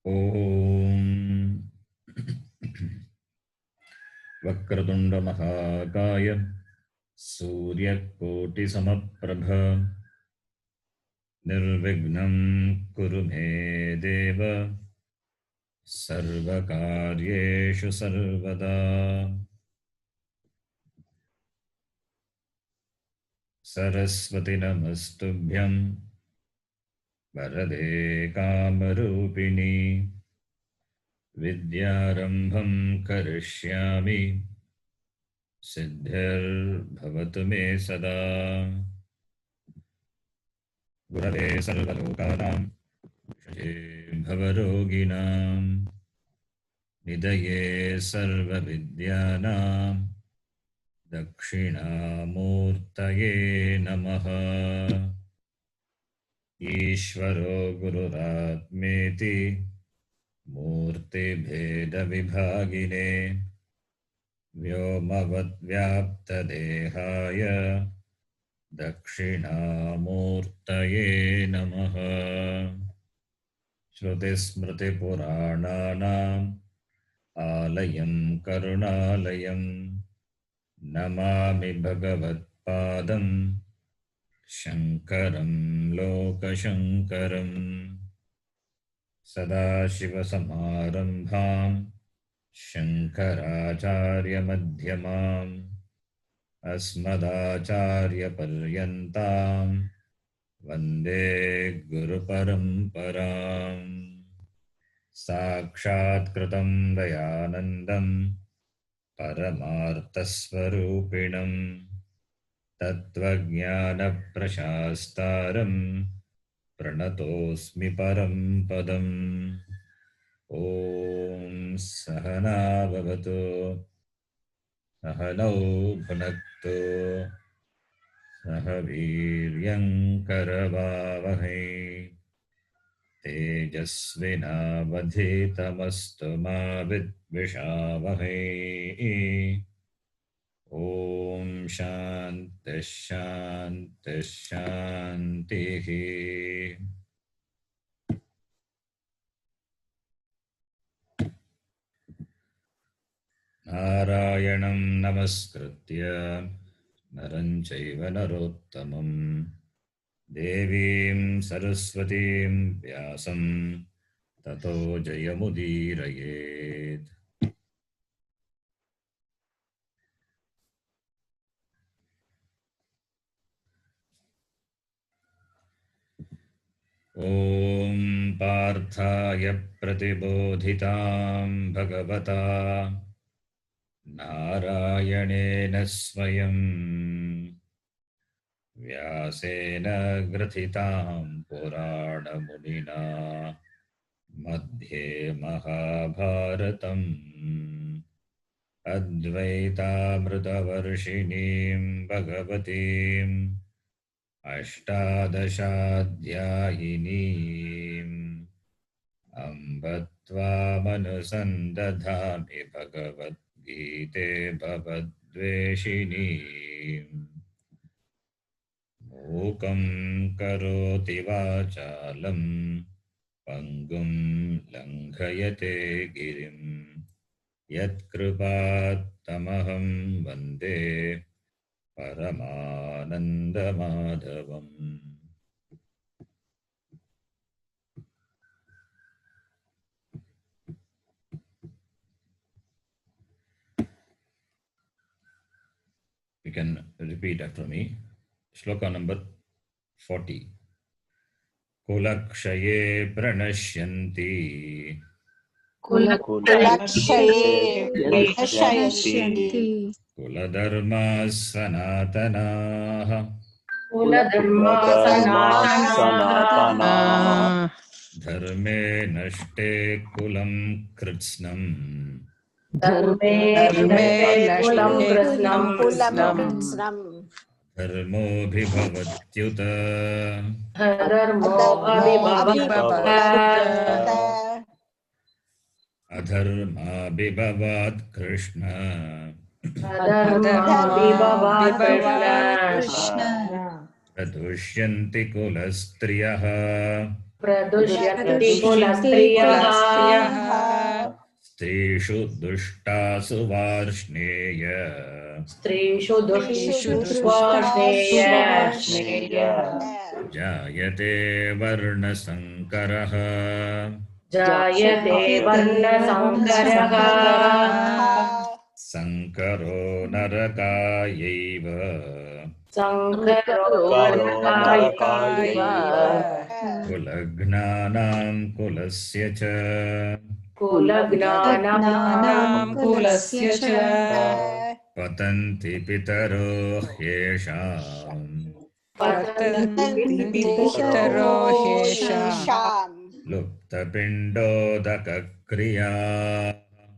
Om Vakratunda Mahakaya Surya Koti Nirvignam Kuru Me Deva Sarvakaryeshu Sarvada Saraswati Namastubhyam Varade Kamarupini Vidyarambham Karishyami Siddhir Bhavatu Me Sada Gurave Sarvalokanam Shaje Bhavaroginam Nidaye Sarva Vidyanam Dakshinamurtaye Namaha Ishvaro Gururatmeti Murti Bheda Vibhagine Vyomavat Vyapta Dehaya Dakshinamurtaye Namaha Shruti Smriti Purananam Alayam Karunalayam Namami Bhagavatpadam Shankaram Lokashankaram Sadashivasamarambham Shankaracharya Madhyamam Asmadacharya Paryantam Vande Guru Paramparam Sakshat Kritam Dayanandam Paramarthasvarupinam Tattvajnana Prashastaram Pranatosmi Param Padam Om Sahana Bhavatu Sahanau Bhunaktu Sahaviryam Karavavahai Tejasvinavadhitamastu ma vidvishavahai Om Shanti Shanti Shanti Narayanam Namaskritya Naram Chaiva Narottamam Devim Saraswatim Vyasam Tato Jayamudirayet Om Parthaya Pratibodhitam Bhagavata Narayanena Swayam Vyasena Grathitam Purana Munina Madhye Mahabharatam Advaitamritavarshinim Bhagavatim Ashtadashadhyayinim Ambatvāmanusandadhāmi Bhagavad Gite Bhavadveshinim Mukam Karoti Vācālam Pangum Langhayate Girim Yatkrupatamaham Vande Paramananda Madhavam. You can repeat after me. Shloka number 40. Kulakshaye pranashyanti Kulakshaye pranashyanti Kuladharma sanatanaha sanatana Dharme nashte kulam kritsnam dharme nashte kulam krishnam Dharmo bhivavatyuta adharmo abhibhavat Adharma bhivavat Krishna Pradushyanti kulastriyaha प्रदुष्यन्ति कुलस्त्रियः स्त्रीषु दुष्टासु वार्ष्णेय स्त्रीषु दुष्टासु दुष्वार्ष्णेय जायते वर्णसङ्करः जायते वर्णसङ्करः सङ्करो नरकायैव सङ्करो नरकायैव कुलघ्नानां कुलस्य च कुलज्ञानानां कुलस्य च पतन्ति पितरो ह्येषाम् पतन्ति पितरो ह्येषाम् लुप्तपिण्डोदकक्रिया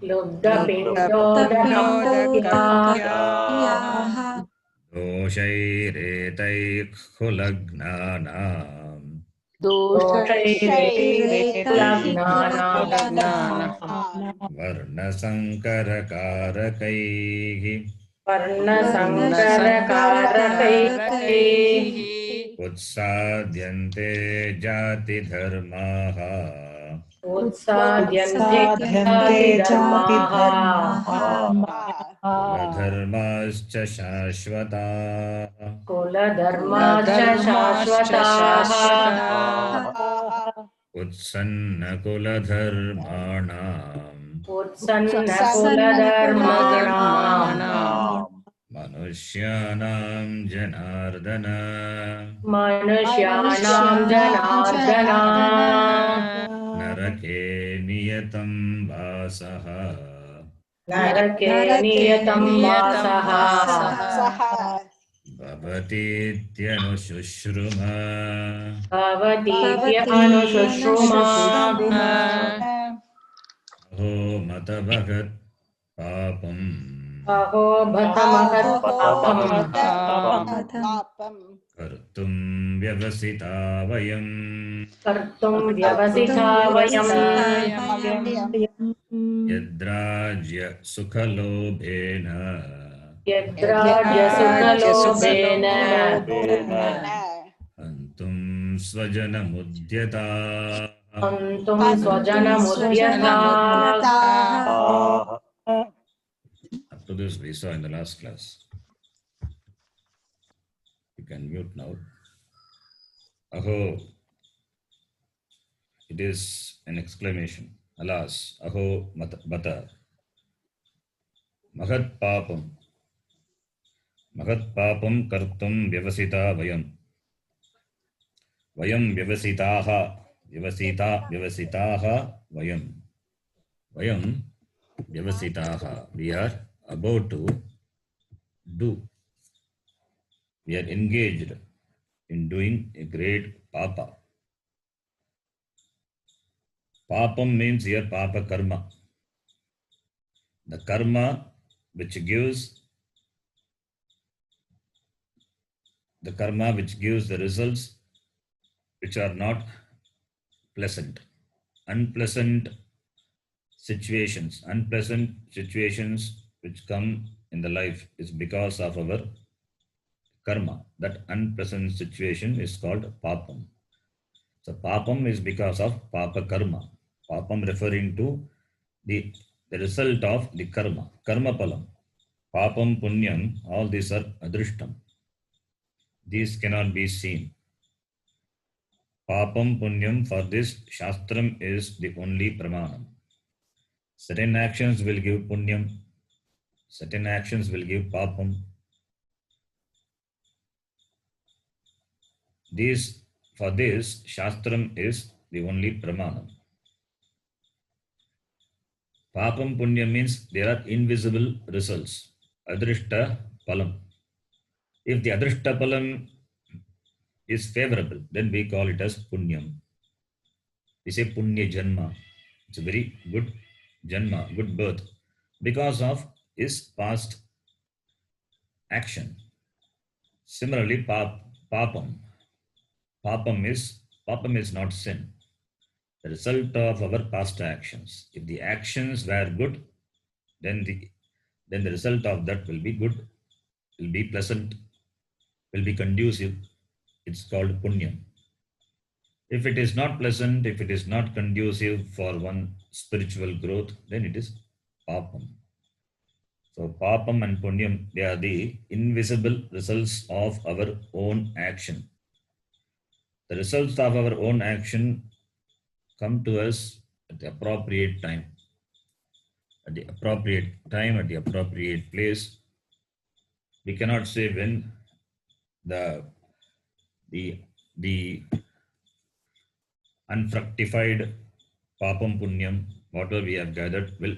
लुप्तपिण्डोदकक्रियाः दोषैरेतैः कुलघ्नानाम् दोषैरेतैर्कुलज्ञानाः वर्णसङ्करकारकैः वर्णसङ्करकारकैः उत्साद्यन्ते जातिधर्माः उत्साद्यन्ते उत्साद्यन्ते जातिधर्माः कुलधर्माश्च शाश्वताः कुलधर्माश्च कुलधर्माश्च शाश्वताः शाश्वताः उत्सन्नकुलधर्माणाम् उत्सन्नकुलधर्माणाम् मनुष्याणां जनार्दन मनुष्याणां जनार्दन नरके नियतं वासः नरके नियतं वासः भवतीत्यनुशुश्रुम भवतीत्यनुशुश्रुमा अहो मतभगत् पापम् अहो भतमहत्पापम् कर्तुं व्यवसिता वयम् कर्तुं व्यवसिता वयम् यद्राज्य सुखलोभेन यद्राज्यसुखलोभेन हन्तुं स्वजनमुद्यता हन्तुं स्वजनमुद्यताः Up to this we saw in the last class. You can mute now. Aho. It is an exclamation. Alas. Aho bata. Mahat papam. Mahat papam kartum vyavasita vayam. Vayam vyavasitaha. Vyavasitaha vayam. Vayam vyavasitaha. We are about to do. We are engaged in doing a great papa. Papam means here papa karma. The karma which gives the results which are not pleasant. Unpleasant situations which come in the life is because of our karma. That unpleasant situation is called papam. So papam is because of papa karma. Papam referring to the result of the karma. Karma palam. Papam punyam, all these are adrishtam. These cannot be seen. Papam punyam, for this shastram is the only pramanam. Certain actions will give punyam, certain actions will give papam. For this shastram is the only pramanam. Papam punyam means there are invisible results. Adrishta palam. If the adrishta palam is favorable, then we call it as punyam. We say punya janma. It's a very good janma, good birth, because of his past action. Similarly, papam is not sin. The result of our past actions. If the actions were good, then the result of that will be good, will be pleasant, will be conducive. It's called punyam. If it is not pleasant, if it is not conducive for one spiritual growth, then it is papam. So papam and punyam, they are the invisible results of our own action. The results of our own action come to us at the appropriate time. At the appropriate time, at the appropriate place. We cannot say when the the the unfructified papam punyam, whatever we have gathered, will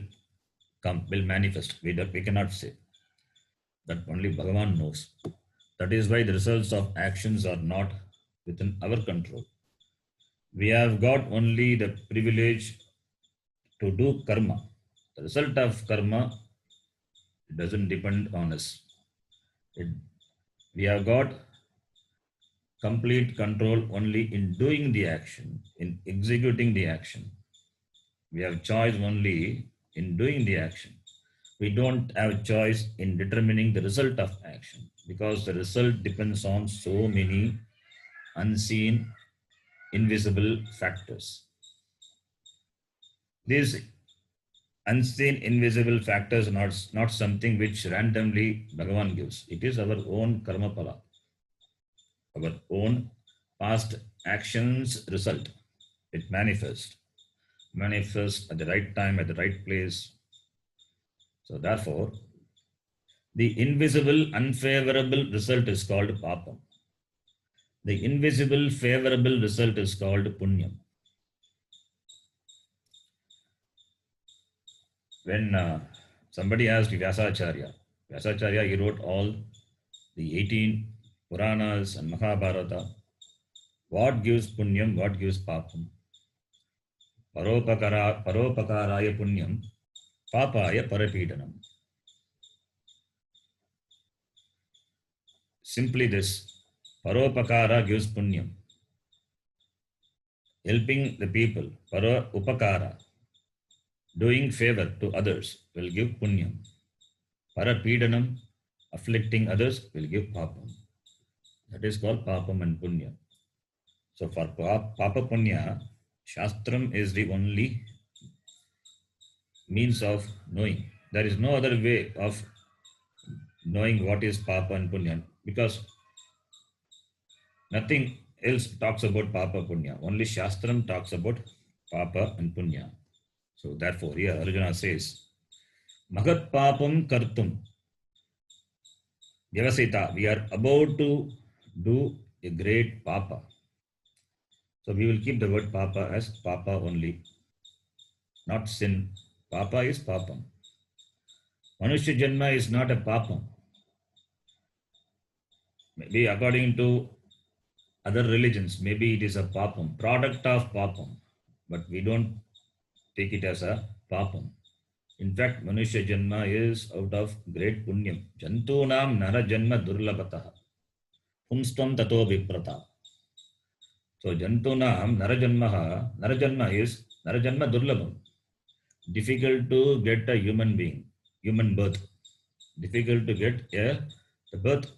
come, will manifest. We cannot say. That only Bhagavan knows. That is why the results of actions are not within our control. We have got only the privilege to do karma. The result of karma doesn't depend on us. We have got complete control only in doing the action, in executing the action. We have choice only in doing the action. We don't have choice in determining the result of action, because the result depends on so many unseen, invisible factors. These unseen, invisible factors are not something which randomly Bhagavan gives. It is our own karma pala, our own past actions result. It manifests at the right time, at the right place. So therefore, the invisible unfavorable result is called papam. The invisible favorable result is called punyam. When somebody asked Vyasacharya, he wrote all the 18 Puranas and Mahabharata. What gives punyam, what gives papam? Paropakaraya punyam, papaya parapidanam. Simply this, paropakara gives punyam. Helping the people, upakara, doing favor to others will give punyam. Parapidanam, afflicting others, will give papam. That is called papam and punya. So for papa punya, Shastram is the only means of knowing. There is no other way of knowing what is papa and punya, because nothing else talks about papa punya. Only Shastram talks about papa and punya. So therefore here Arjuna says, Mahat papam kartum Vyavasita, we are about to do a great papa. So we will keep the word papa as papa only, not sin. Papa is papam. Manushya Janma is not a papam. Maybe according to other religions, maybe it is a papam, product of papam, but we don't take it as a papam. In fact, Manushya Janma is out of great punyam. Jantunam nara janma durlabhataha. Pumstam tato viprata. So Jantunam Narajanma is Narajanma Durlabham. Difficult to get a human being, human birth. Difficult to get the birth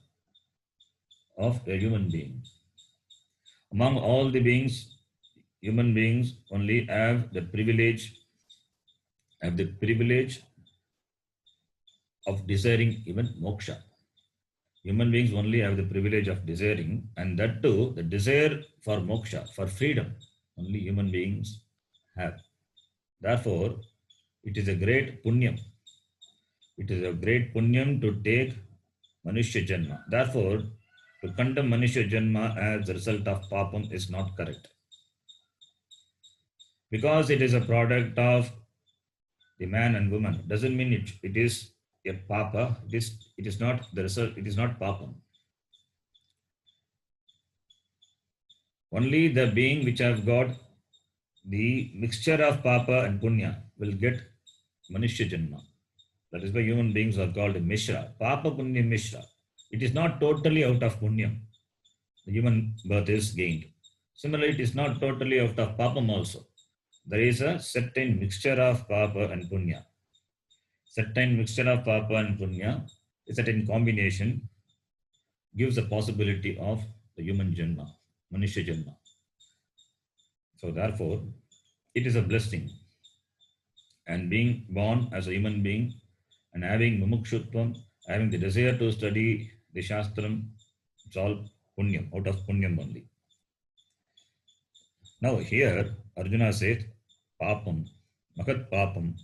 of a human being. Among all the beings, human beings only have the privilege of desiring even moksha. Human beings only have the privilege of desiring, and that too, the desire for moksha, for freedom, only human beings have. Therefore, it is a great punyam. It is a great punyam to take Manushya Janma. Therefore, to condemn Manushya Janma as the result of papam is not correct. Because it is a product of the man and woman, doesn't mean it is a papa. It is not the result, it is not papam. Only the being which have got the mixture of papa and punya will get Manushya Janma. That is why human beings are called Mishra. Papa Punya Mishra. It is not totally out of Punyam. The human birth is gained. Similarly, it is not totally out of Papam also. There is a certain mixture of Papa and Punya. Certain mixture of Papa and Punya, a certain combination gives the possibility of the human Janma, Manushya Janma. So therefore, it is a blessing. And being born as a human being and having mumukshutvam, having the desire to study the Shastram, it's all punyam, out of punyam only. Now here, Arjuna says, papam, mahat papam.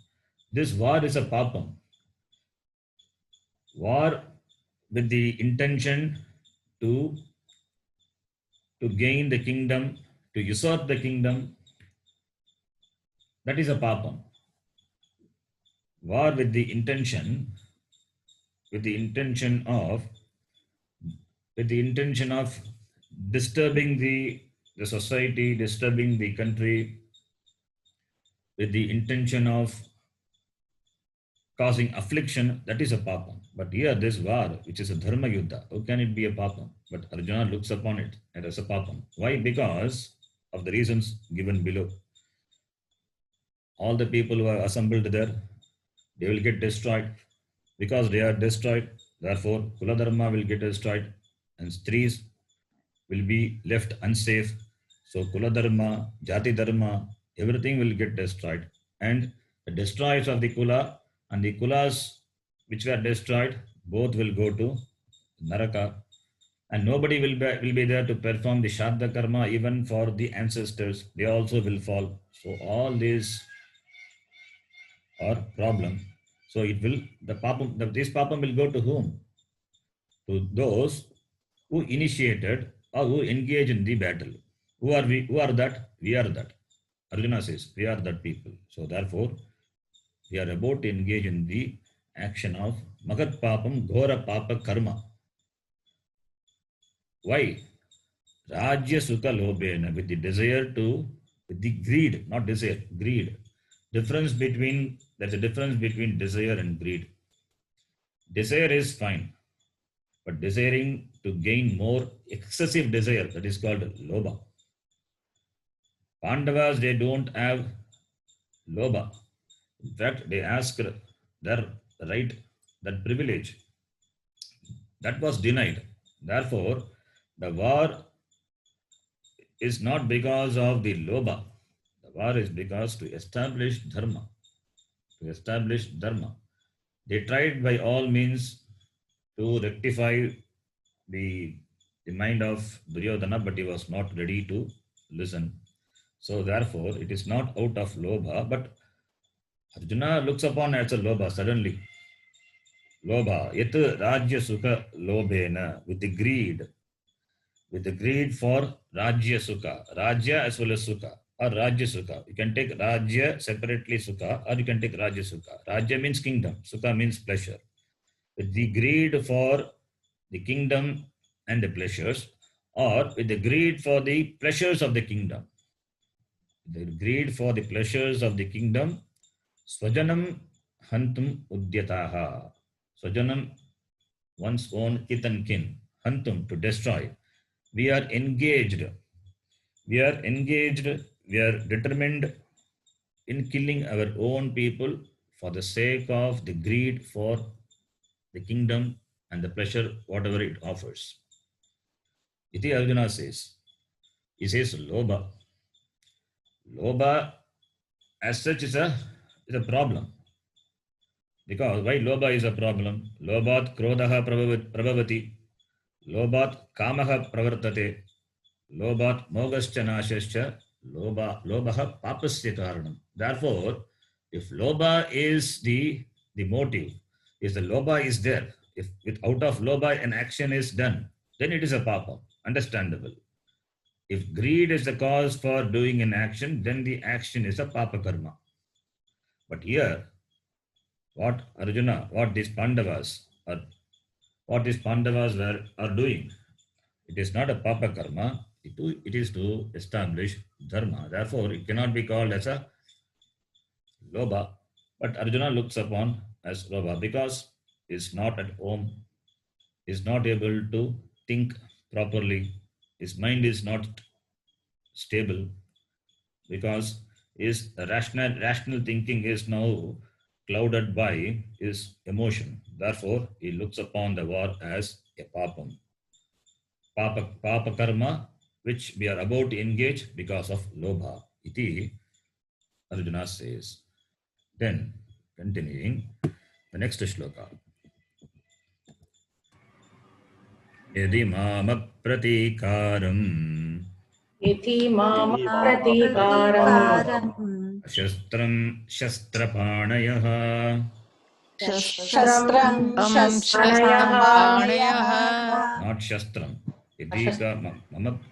This war is a papam. War with the intention to gain the kingdom, to usurp the kingdom, that is a papam. War with the intention of disturbing the society, disturbing the country, with the intention of causing affliction, that is a papam. But here this war, which is a dharma yuddha, how can it be a papam? But Arjuna looks upon it as a papam. Why? Because of the reasons given below. All the people who are assembled there, they will get destroyed. Because they are destroyed, therefore Kula Dharma will get destroyed and strees will be left unsafe. So Kula Dharma, Jati Dharma, everything will get destroyed. And the destroyers of the Kula and the Kulas which were destroyed, both will go to Naraka. And nobody will be there to perform the Shraddha Karma even for the ancestors. They also will fall. So all these are problem. So it will, this papam will go to whom? To those who initiated or who engage in the battle. Who are we? Who are that? We are that. Arjuna says, we are that people. So therefore, we are about to engage in the action of Magat Papam Ghora Papa Karma. Why? Rajya Sukha Lobena, with the desire to, with the greed, not desire, greed. There's a difference between desire and greed. Desire is fine, but desiring to gain more, excessive desire, that is called lobha. Pandavas, they don't have lobha. In fact, they ask their right, that privilege. That was denied. Therefore, the war is not because of the lobha. The war is because to establish dharma. To establish dharma. They tried by all means to rectify the mind of Duryodhana, but he was not ready to listen. So therefore, it is not out of lobha, but Arjuna looks upon as a lobha suddenly. Lobha, yet rajya sukha lobena, with the greed for rajya sukha, rajya as well as sukha, or rajya sukha. You can take rajya separately sukha, or you can take rajya sukha. Rajya means kingdom, sukha means pleasure. With the greed for the kingdom and the pleasures, or with the greed for the pleasures of the kingdom. The greed for the pleasures of the kingdom, swajanam hantum udyataha. Swajanam, one's own kith and kin, hantum, to destroy. We are engaged, we are determined in killing our own people for the sake of the greed for the kingdom and the pleasure, whatever it offers. Iti Arjuna says. He says lobha. Lobha as such is a problem. Because why lobha is a problem? Lobhat krodaha prabhavati. Lobhat kamaha pravartate. Lobhat mogascha nashascha. Lobha papasya karanam. Therefore, if lobha is the motive, if the lobha is there, if out of lobha an action is done, then it is a papa. Understandable. If greed is the cause for doing an action, then the action is a papa karma. But here, what these Pandavas are doing, it is not a papa karma, it is to establish dharma. Therefore, it cannot be called as a lobha. But Arjuna looks upon as lobha because he is not at home, is not able to think properly, his mind is not stable, because his rational thinking is now clouded by his emotion. Therefore, he looks upon the war as a papam. Papa karma, which we are about to engage because of lobha. iti Arjuna says. Then, continuing, the next shloka. Yadi mama pratikaram इति माम प्रतीकारम् प्रतीकारम् shastram shastrapanayah. शस्त्रम् शस्त्रं शस्त्रपाणयः पाणयः Not shastram. अशस्त्र Yadika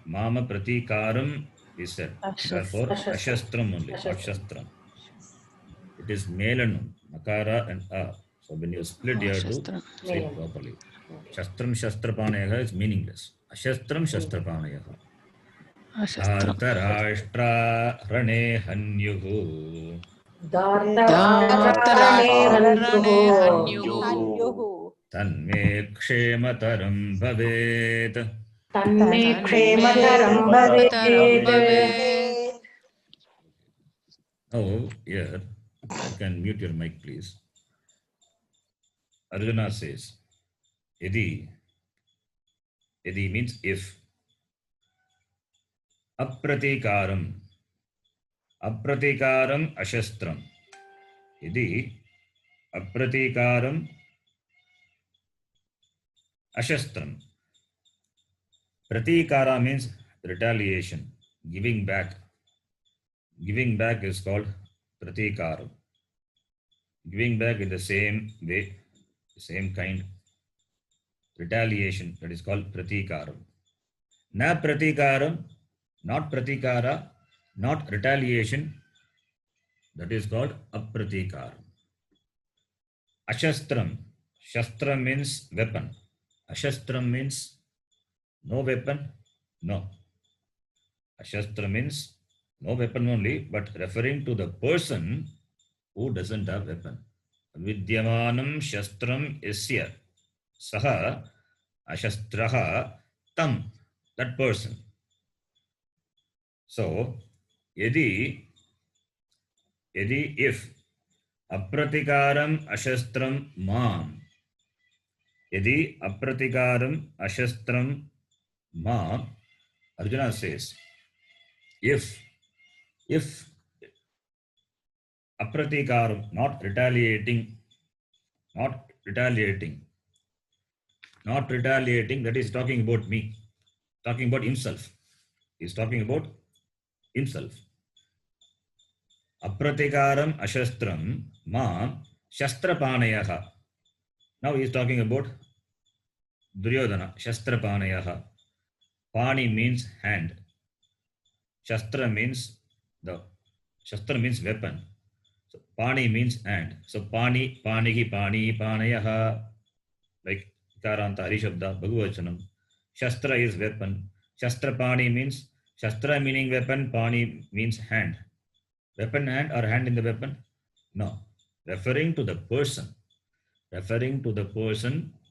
mama pratikaram is said. Therefore, अशस्त्र ashastram only, not अशस्त्र shastram. It is male and nun, makara and a. So when you split, you have to शस्त्रं say it properly. Shastram shastrapanayah is meaningless. Ashastram shastrapanayah. अशस्त्रं Dhartarashtra rane hanyuhu. दार्तराष्ट्ररणे हन्युः दार्तराष्ट्ररणे हन्युः Tanme kshemataram bhavet. तन्मे तन्मे क्षेमतरं क्षेमतरं भवेत् भवेत् Now, here, you can mute your mic, please. Arjuna says, Yadi means if. Apratikaram ashastram. Yadi apratikaram ashastram. Pratikara means retaliation, giving back. Giving back is called pratikaram. Giving back in the same way, same kind. Retaliation, that is called pratikaram. Na pratikaram, not pratikara, not retaliation, that is called apratikaram. Ashastram, shastra means weapon. Ashastram means no weapon, no. Ashastra means no weapon only, but referring to the person who doesn't have weapon. Vidyamanam shastram isya saha ashastraha tam, that person. So, if apratikaram ashastram mam, yadi apratikaram ashastram mam, Arjuna says, if apratikaram, not retaliating, that is talking about me, talking about himself. He is talking about himself. Apratikaram ashastram mam shastrapanayaha. Now he is talking about Duryodhana, shastrapanayaha. Pani means hand. Shastra means weapon. So pani means hand. So pani, panihi, pani, panayaha, like Karanta, Harishabda, Bhagavachanam. Shastra is weapon. Shastra pani means, Shastra meaning weapon, pani means hand. Weapon hand or hand in the weapon? No. Referring to the person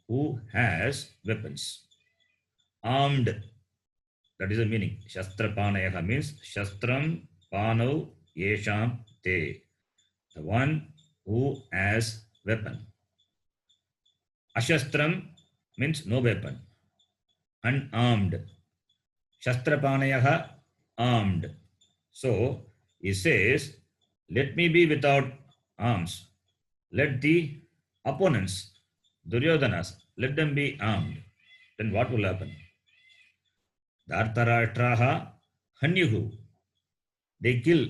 who has weapons. Armed. That is the meaning. Shastra panayaha means Shastram panav yesham te. The one who has weapon. Ashastram means no weapon. Unarmed. Shastra panayaha armed. So he says, let me be without arms. Let the opponents, Duryodhanas, let them be armed. Then what will happen? Dhartarashtraha hanyuhu. They kill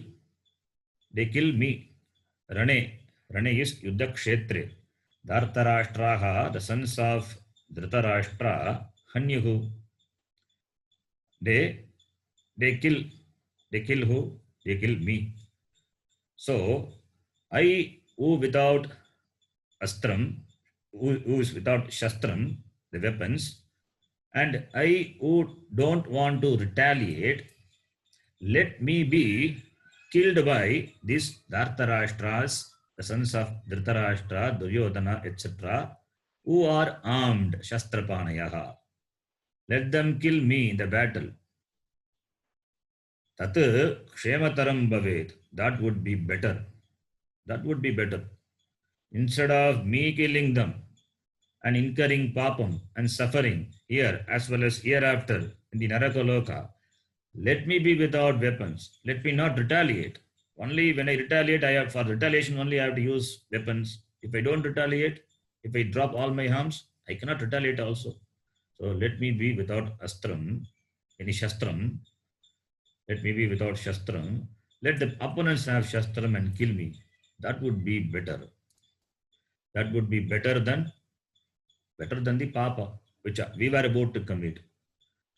me. Rane is Yuddha Kshetre. Dhartarashtraha, the sons of Dhritarashtra, hanyuhu. They kill who? They kill me. So I, who without astram, who is without shastram, the weapons, and I who don't want to retaliate, let me be killed by these Dhartarashtras, the sons of Dhritarashtra, Duryodhana, etc., who are armed, shastrapanayaha. Let them kill me in the battle. Tat kshemataram bhavet. That would be better. Instead of me killing them and incurring papam and suffering here as well as hereafter in the Narakaloka, Let me be without weapons. Let me not retaliate. Only when I retaliate, I have for retaliation only I have to use weapons. If I don't retaliate, if I drop all my arms, I cannot retaliate also. So let me be without astram, any shastram. Let me be without shastram. Let the opponents have shastram and kill me. That would be better. That would be better than the papa which we were about to commit.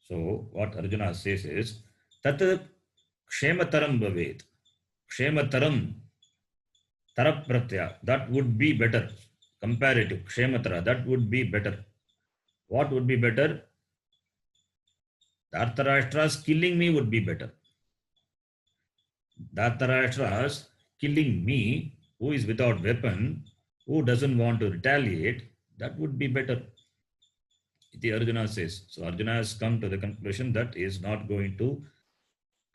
So what Arjuna says is tat kshemataram bhavet. Kshemataram tarapratya. That would be better. Comparative kshematara. That would be better. What would be better? Dhartarashtra's killing me would be better. Dhartarashtra's killing me, who is without weapon, who doesn't want to retaliate, that would be better. The Arjuna says. So Arjuna has come to the conclusion that he is not going to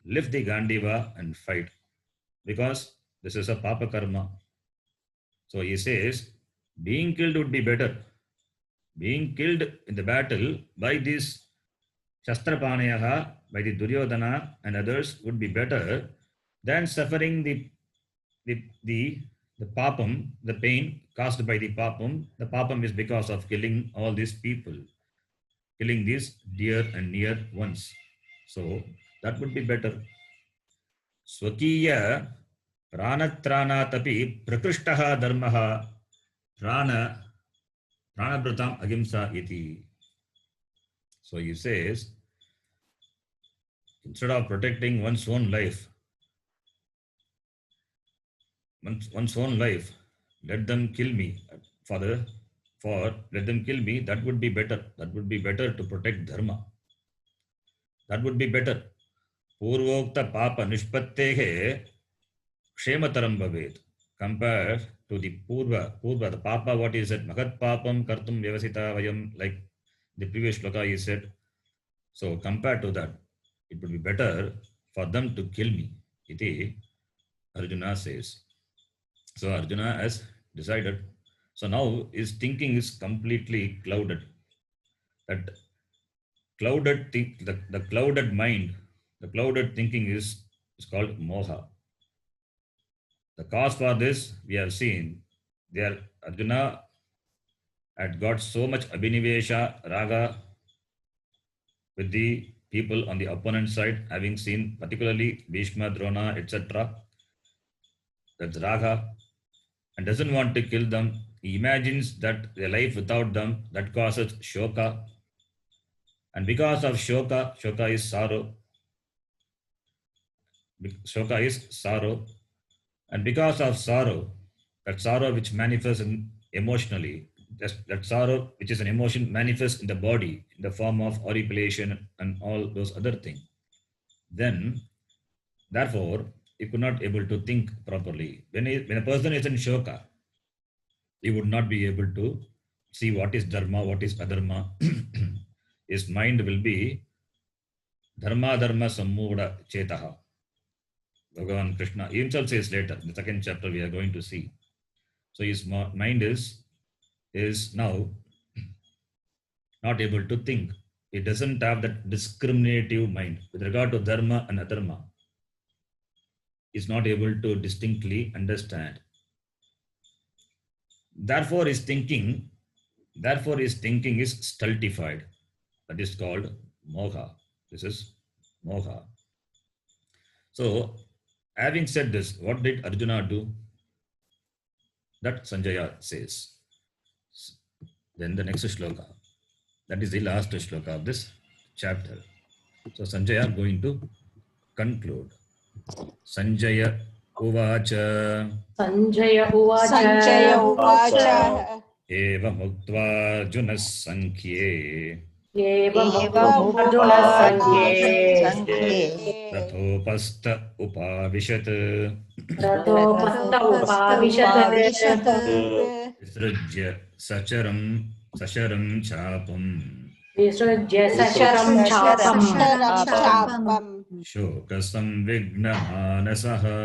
lift the Gandiva and fight because this is a papa karma. So he says, being killed would be better. Being killed in the battle by these Shastrapaneyaha, by the Duryodhana and others would be better than suffering the papam, the pain caused by the papam. The papam is because of killing all these people, killing these dear and near ones. So that would be better. Swakiya pranatranaatapi prakrushtaha dharmaha pranabratam ahimsa iti. So he says, instead of protecting one's own life, let them kill me. Let them kill me. That would be better. That would be better to protect dharma. That would be better. Purvokta papa nishpattehe kshemataram bhavet. Compared to the purva, the papa, what is it? Mahat papam kartum vyavasita vayam, like the previous shloka he said. So compared to that, it would be better for them to kill me. Iti Arjuna says. So Arjuna has decided. So now his thinking is completely clouded. That the clouded mind, the clouded thinking is called moha. The cause for this we have seen. Arjuna had got so much abhinivesha, raga with the people on the opponent side, having seen particularly Bhishma, Drona, etc. That's raga, and doesn't want to kill them. He imagines that their life without them, that causes shoka. And because of shoka is sorrow. Shoka is sorrow. And because of sorrow, that sorrow which manifests emotionally, that sorrow which is an emotion manifests in the body in the form of horripilation and all those other things. Then, therefore, he could not able to think properly. When a person is in shoka, he would not be able to see what is dharma, what is adharma. His mind will be dharma sammuda chetaha. Bhagavan Krishna himself says later, in the second chapter we are going to see. So his mind is now not able to think. He doesn't have that discriminative mind with regard to dharma and adharma. Is not able to distinctly understand. Therefore his thinking is stultified. That is called moha. This is moha. So having said this, what did Arjuna do? That Sanjaya says. Then the next shloka. That is the last shloka of this chapter. So Sanjaya going to conclude. Sanjaya uvacha. Sanjaya uvacha. Sanjaya uvacha. Eva muktva Arjuna sankhye. Evam Arjuna sankhye. Rathopasta upavishat. Rathopasta upavishat. Visrujya sacharam chapam. Visrujya sacharam chapam. Shoka samvigna manasaha.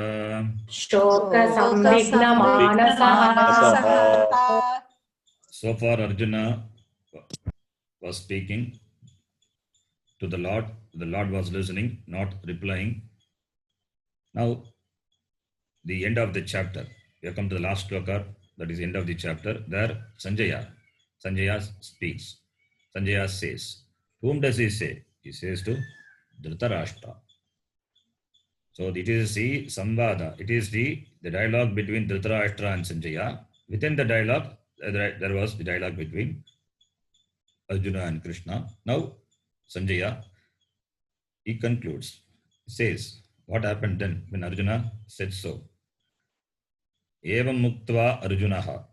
Shoka samvigna manasaha. So far Arjuna was speaking to the Lord. The Lord was listening, not replying. Now, the end of the chapter. We have come to the last sloka, that is the end of the chapter. There, Sanjaya speaks. Sanjaya says, whom does he say? He says to Dhritarashtra. So it is the samvada, it is the dialogue between Dhritarashtra and Sanjaya. Within the dialogue, there was the dialogue between Arjuna and Krishna. Now, Sanjaya, he concludes, says, what happened then when Arjuna said so? Evam muktva Arjunaha.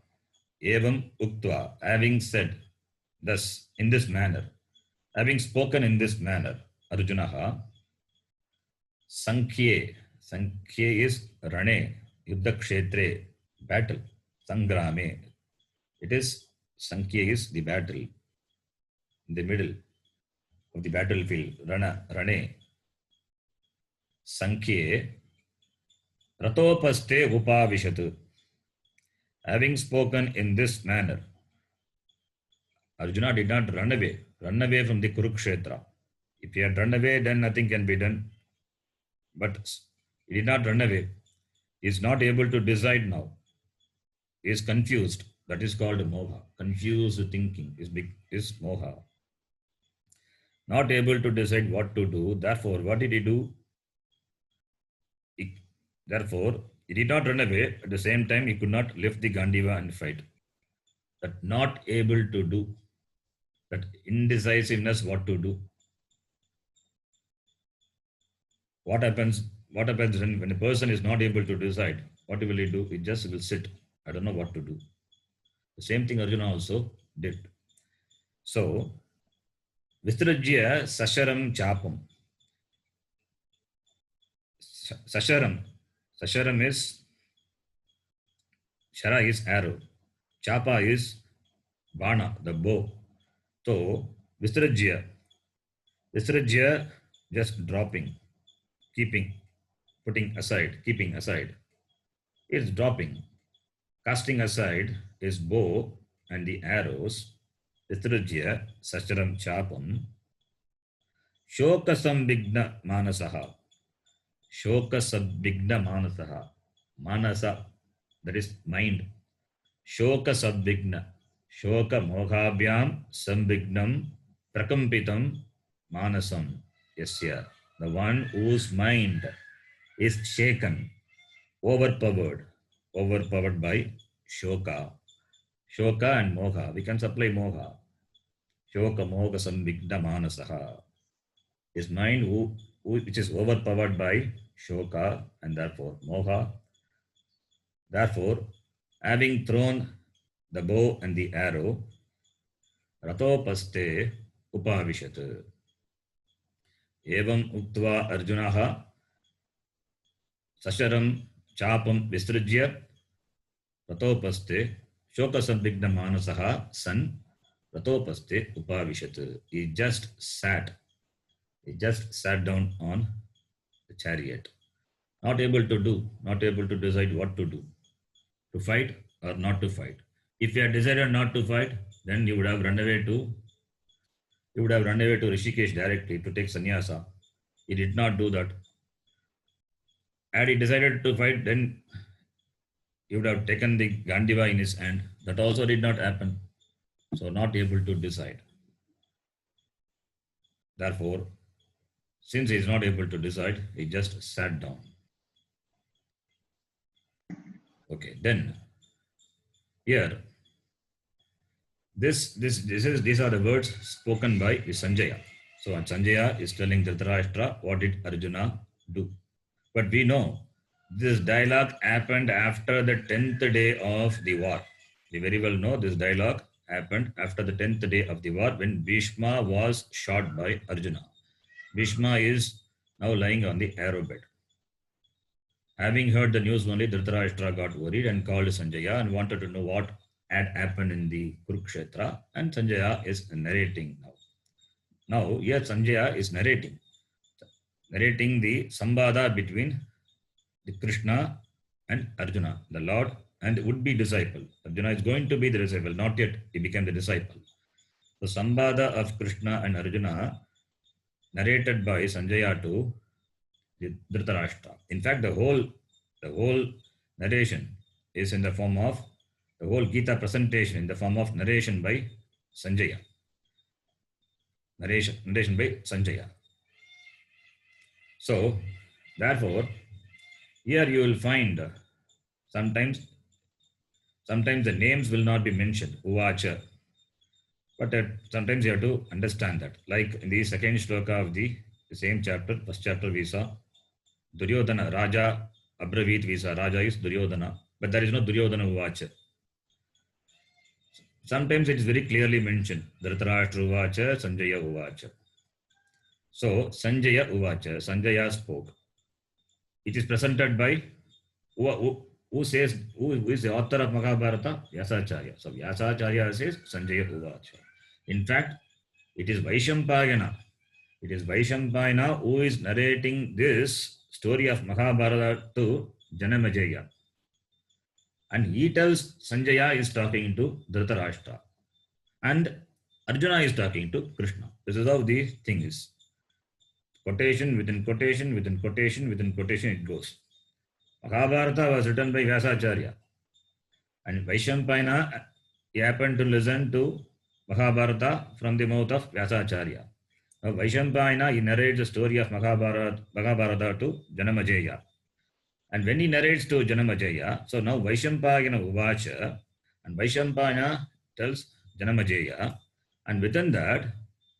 Evam uktva, having said thus, in this manner, having spoken in this manner, Arjunaha, Sankhye. Sankhye is Rane, Yuddha Kshetre, battle, Sangrame. It is, Sankhye is the battle, in the middle of the battlefield, Rane. Sankhye, Ratopaste Upavishat. Having spoken in this manner, Arjuna did not run away from the Kurukshetra. If he had run away, then nothing can be done. But he did not run away. He is not able to decide now. He is confused. That is called moha. Confused thinking is moha. Not able to decide what to do. Therefore, what did he do? Therefore, he did not run away. At the same time, he could not lift the Gandiva and fight. That not able to do. That indecisiveness, what to do. What happens when a person is not able to decide? What will he do? He just will sit. I don't know what to do. The same thing Arjuna also did. So, Visrajya Sasharam Chapam. Sasharam is, Shara is arrow. Chapa is Bana, the bow. So, Visrajya just dropping, keeping aside. It's dropping. Casting aside his bow and the arrows. Visrajya Sasharam Chapam. Shoka Sambigna Manasaha. Shoka Sabigna Manasaha. Manasa, that is mind. Shoka Sabigna. Shoka Mohabhyam Sambignam Prakampitam Manasam. Yasya. The one whose mind is shaken, overpowered by Shoka. Shoka and Moha. We can supply Moha. Shoka Moha Sambigna Manasaha. His mind which is overpowered by Shoka and therefore Moha. Therefore, having thrown the bow and the arrow, Ratopaste Upavishat. Evam Uktva Arjunaha Sasharam Chapam Visrajya Ratopaste Shoka Sambigna Manasaha San Ratopaste Upavishat. He just sat down on the chariot. Not able to decide what to do. To fight or not to fight. If you had decided not to fight, then you would have run away to Rishikesh directly to take sannyasa. He did not do that. Had he decided to fight, then he would have taken the Gandiva in his hand. That also did not happen. So not able to decide. Therefore, since he is not able to decide, he just sat down. Okay, then here, these are the words spoken by Sanjaya. So Sanjaya is telling Dhritarashtra, what did Arjuna do? But we know this dialogue happened after the 10th day of the war. We very well know this dialogue happened after the 10th day of the war when Bhishma was shot by Arjuna. Bhishma is now lying on the arrow bed. Having heard the news only, Dhritarashtra got worried and called Sanjaya and wanted to know what had happened in the Kurukshetra, and Sanjaya is narrating now. Now, here Sanjaya is narrating the sambada between the Krishna and Arjuna, the Lord and would-be disciple. Arjuna is going to be the disciple, not yet he became the disciple. The sambada of Krishna and Arjuna narrated by Sanjaya to Dhritarashtra. In fact, the whole narration is in the form of the whole Gita presentation in the form of narration by Sanjaya. Narration by Sanjaya. So, therefore, here you will find sometimes the names will not be mentioned, Uvacha. But sometimes you have to understand that. Like in the second shloka of the same chapter, first chapter we saw, Duryodhana, Raja, Abravit we saw, Raja is Duryodhana, but there is no Duryodhana Uvacha. Sometimes it is very clearly mentioned, Dhritarashtra Uvacha, Sanjaya Uvacha. So, Sanjaya Uvacha, Sanjaya spoke. It is presented by who says, who is the author of Mahabharata? Vyasacharya. So Vyasacharya says Sanjaya Uvacha. In fact, it is Vaishampayana. It is Vaishampayana who is narrating this story of Mahabharata to Janamejaya. And he tells Sanjaya is talking to Dhritarashtra. And Arjuna is talking to Krishna. This is how the thing is. Quotation within quotation within quotation within quotation it goes. Mahabharata was written by Vyasacharya. And Vaishampayana happened to listen to Mahabharata from the mouth of Vyasacharya. Now Vaishampayana, he narrates the story of Mahabharata to Janamejaya. And when he narrates to Janamejaya, so now Vaishampayana Uvacha, and Vaishampayana tells Janamejaya, and within that,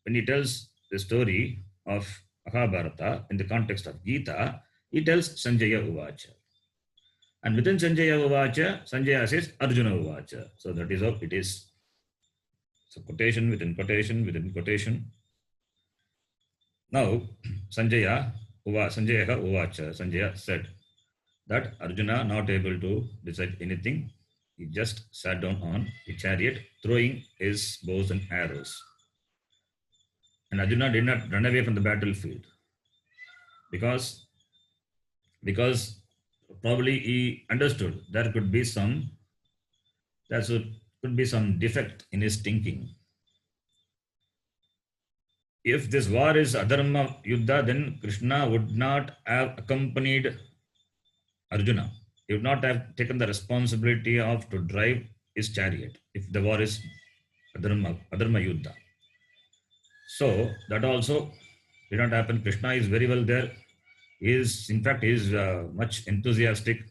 when he tells the story of Mahabharata in the context of Gita, he tells Sanjaya Uvacha. And within Sanjaya Uvacha, Sanjaya says Arjuna Uvacha. So that is how it is. So quotation within quotation within quotation. Now, Sanjaya Uvacha, Sanjaya said that Arjuna not able to decide anything. He just sat down on the chariot, throwing his bows and arrows. And Arjuna did not run away from the battlefield because probably he understood there could be some defect in his thinking. If this war is adharma yuddha, then Krishna would not have accompanied Arjuna. He would not have taken the responsibility of to drive his chariot if the war is adharma yuddha. So that also did not happen. Krishna is very well there. He is much enthusiastic.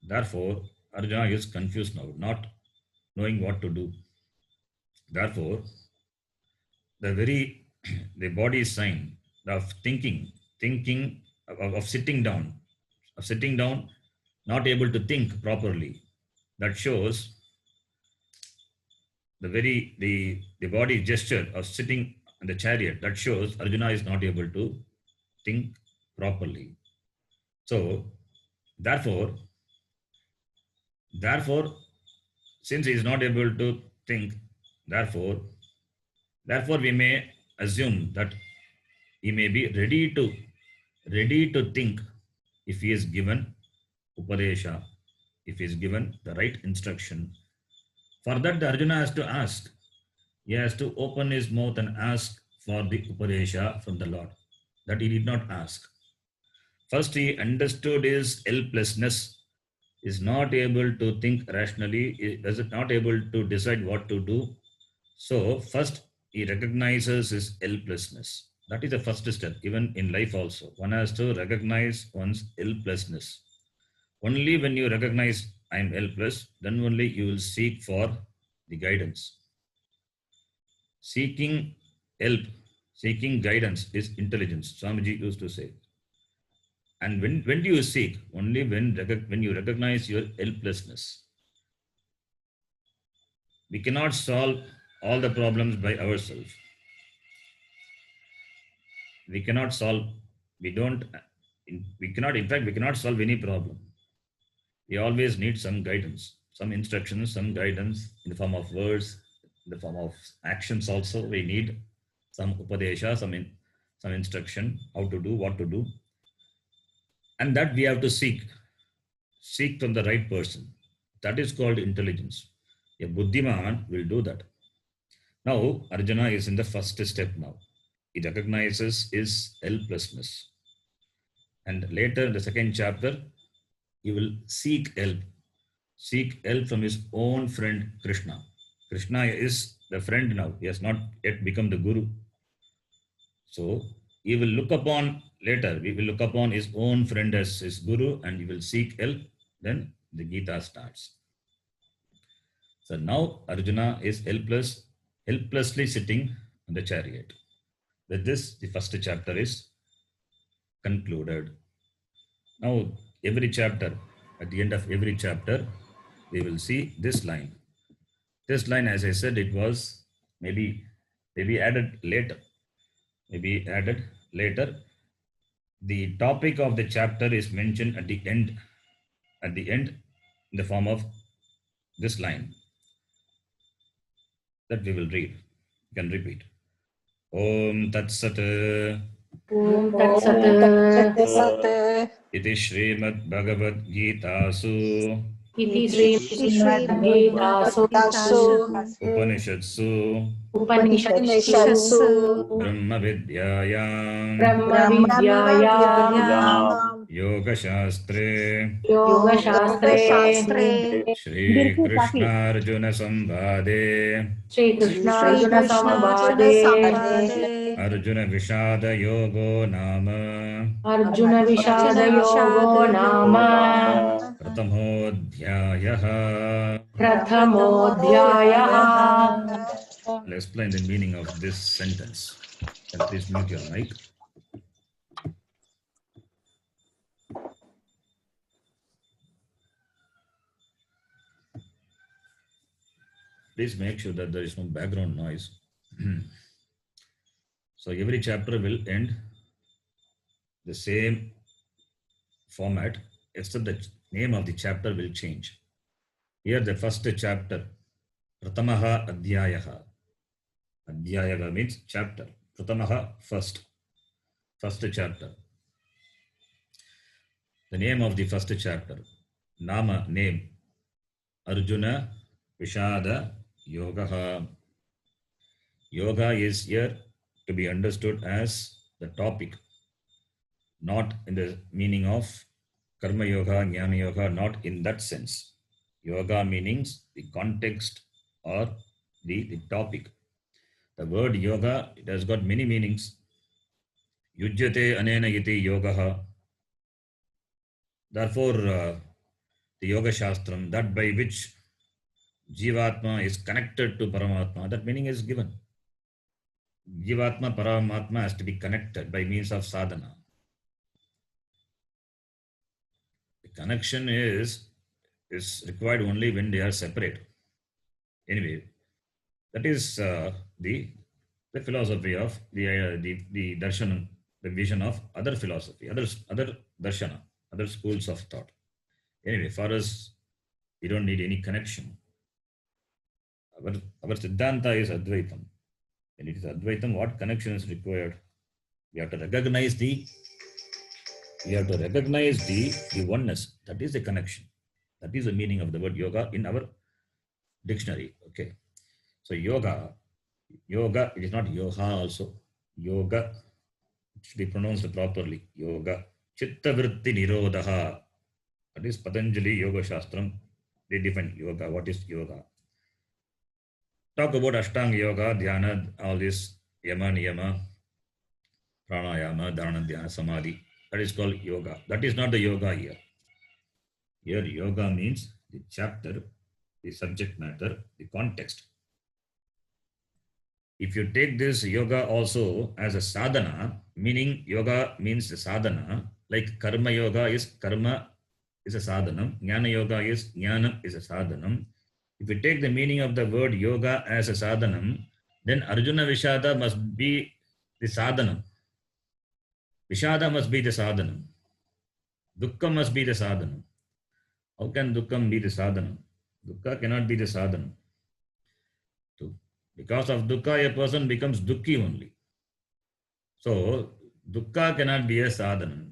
Therefore, Arjuna is confused now, not knowing what to do. Therefore, the body sign of thinking, of sitting down, not able to think properly, that shows the body gesture of sitting in the chariot, that shows Arjuna is not able to think properly. So, therefore, since he is not able to think, therefore we may assume that he may be ready to think if he is given upadesha, if he is given the right instruction. For that, the Arjuna has to ask. He has to open his mouth and ask for the upadesha from the Lord. That he did not ask. First, he understood his helplessness, is not able to think rationally, is not able to decide what to do. So, first, he recognizes his helplessness. That is the first step, even in life also. One has to recognize one's helplessness. Only when you recognize I am helpless, then only you will seek for the guidance. Seeking help, seeking guidance is intelligence, Swamiji used to say. And when do you seek? Only when you recognize your helplessness. We cannot solve all the problems by ourselves. We cannot solve any problem. We always need some guidance, some instructions, some guidance in the form of words, in the form of actions also. We need some upadesha, some instruction, how to do, what to do. And that we have to seek from the right person. That is called intelligence. A buddhiman will do that. Now, Arjuna is in the first step now. it recognizes his helplessness. And later in the second chapter, he will seek help from his own friend Krishna. Krishna is the friend now. He has not yet become the guru. So he will look upon later, we will look upon his own friend as his guru and he will seek help. Then the Gita starts. So now Arjuna is helplessly sitting on the chariot. With this, the first chapter is concluded. Now, every chapter, at the end of every chapter, we will see this line. This line, as I said, it was maybe added later. Maybe added later. The topic of the chapter is mentioned at the end. At the end, in the form of this line that we will read. You can repeat. Om Tat Sat. Om Tat Sat. Sat Iti Srimad Bhagavad Gita Su Iti Srimad Srimad Gitasu Gitasu Upanishadsu Upanishadsu Brahma Vidyayam Brahma Brahma Vidyayam Vidyayam Yoga Shastre Yoga Yoga Shastre Shastre Shri Krishna Arjuna Samvade Shri Krishna Shri Arjuna Krishna Arjuna Samvade Samvade Arjuna Vishada Yogo Nama Arjuna Vishada Arjuna Yogo Vishada Nama Yoga Pratamodhyayaha. Prathamodhyayah. I'll explain the meaning of this sentence. Can please mute your mic. Please make sure that there is no background noise. So every chapter will end the same format, except the name of the chapter will change. Here the first chapter, Pratamaha Adhyayaha. Adhyayaha means chapter. Pratamaha, first chapter. The name of the first chapter, Nama, name, Arjuna Vishada Yogaha. Yoga is here to be understood as the topic, not in the meaning of Karma Yoga, Jnana Yoga, not in that sense. Yoga meanings the context or the topic. The word yoga, it has got many meanings. Yujyate anena iti yogaha. Therefore, the Yoga Shastram, that by which Jivatma is connected to Paramatma, that meaning is given. Jivatma, Paramatma has to be connected by means of sadhana. The connection is required only when they are separate. Anyway, that is the philosophy of the darshanam, the vision of other philosophy, other darshana, other schools of thought. Anyway, for us, we don't need any connection. Our Siddhanta is Advaitam. When it is Advaitam, what connection is required? We have to recognize the oneness. That is the connection. That is the meaning of the word yoga in our dictionary. Okay. So yoga, it is not yoha also. Yoga, it should be pronounced properly. Yoga. Chitta vritti nirodha. That is Patanjali Yoga Shastram. They define yoga. What is yoga? Talk about Ashtanga Yoga, Dhyana, all this Yama, Niyama, Pranayama, Dharana, Dhyana, Samadhi. That is called yoga. That is not the yoga here. Here yoga means the chapter, the subject matter, the context. If you take this yoga also as a sadhana, meaning yoga means the sadhana, like karma yoga is karma is a sadhanam, jnana yoga is jnana is a sadhanam. If you take the meaning of the word yoga as a sadhanam, then Arjuna Vishada must be the sadhanam. Vishada must be the sadhanam. Dukkha must be the sadhanam. How can Dukkham be the sadhanam? Dukkha cannot be the sadhanam. So, because of Dukkha, a person becomes Dukkhi only. So, Dukkha cannot be a sadhanam.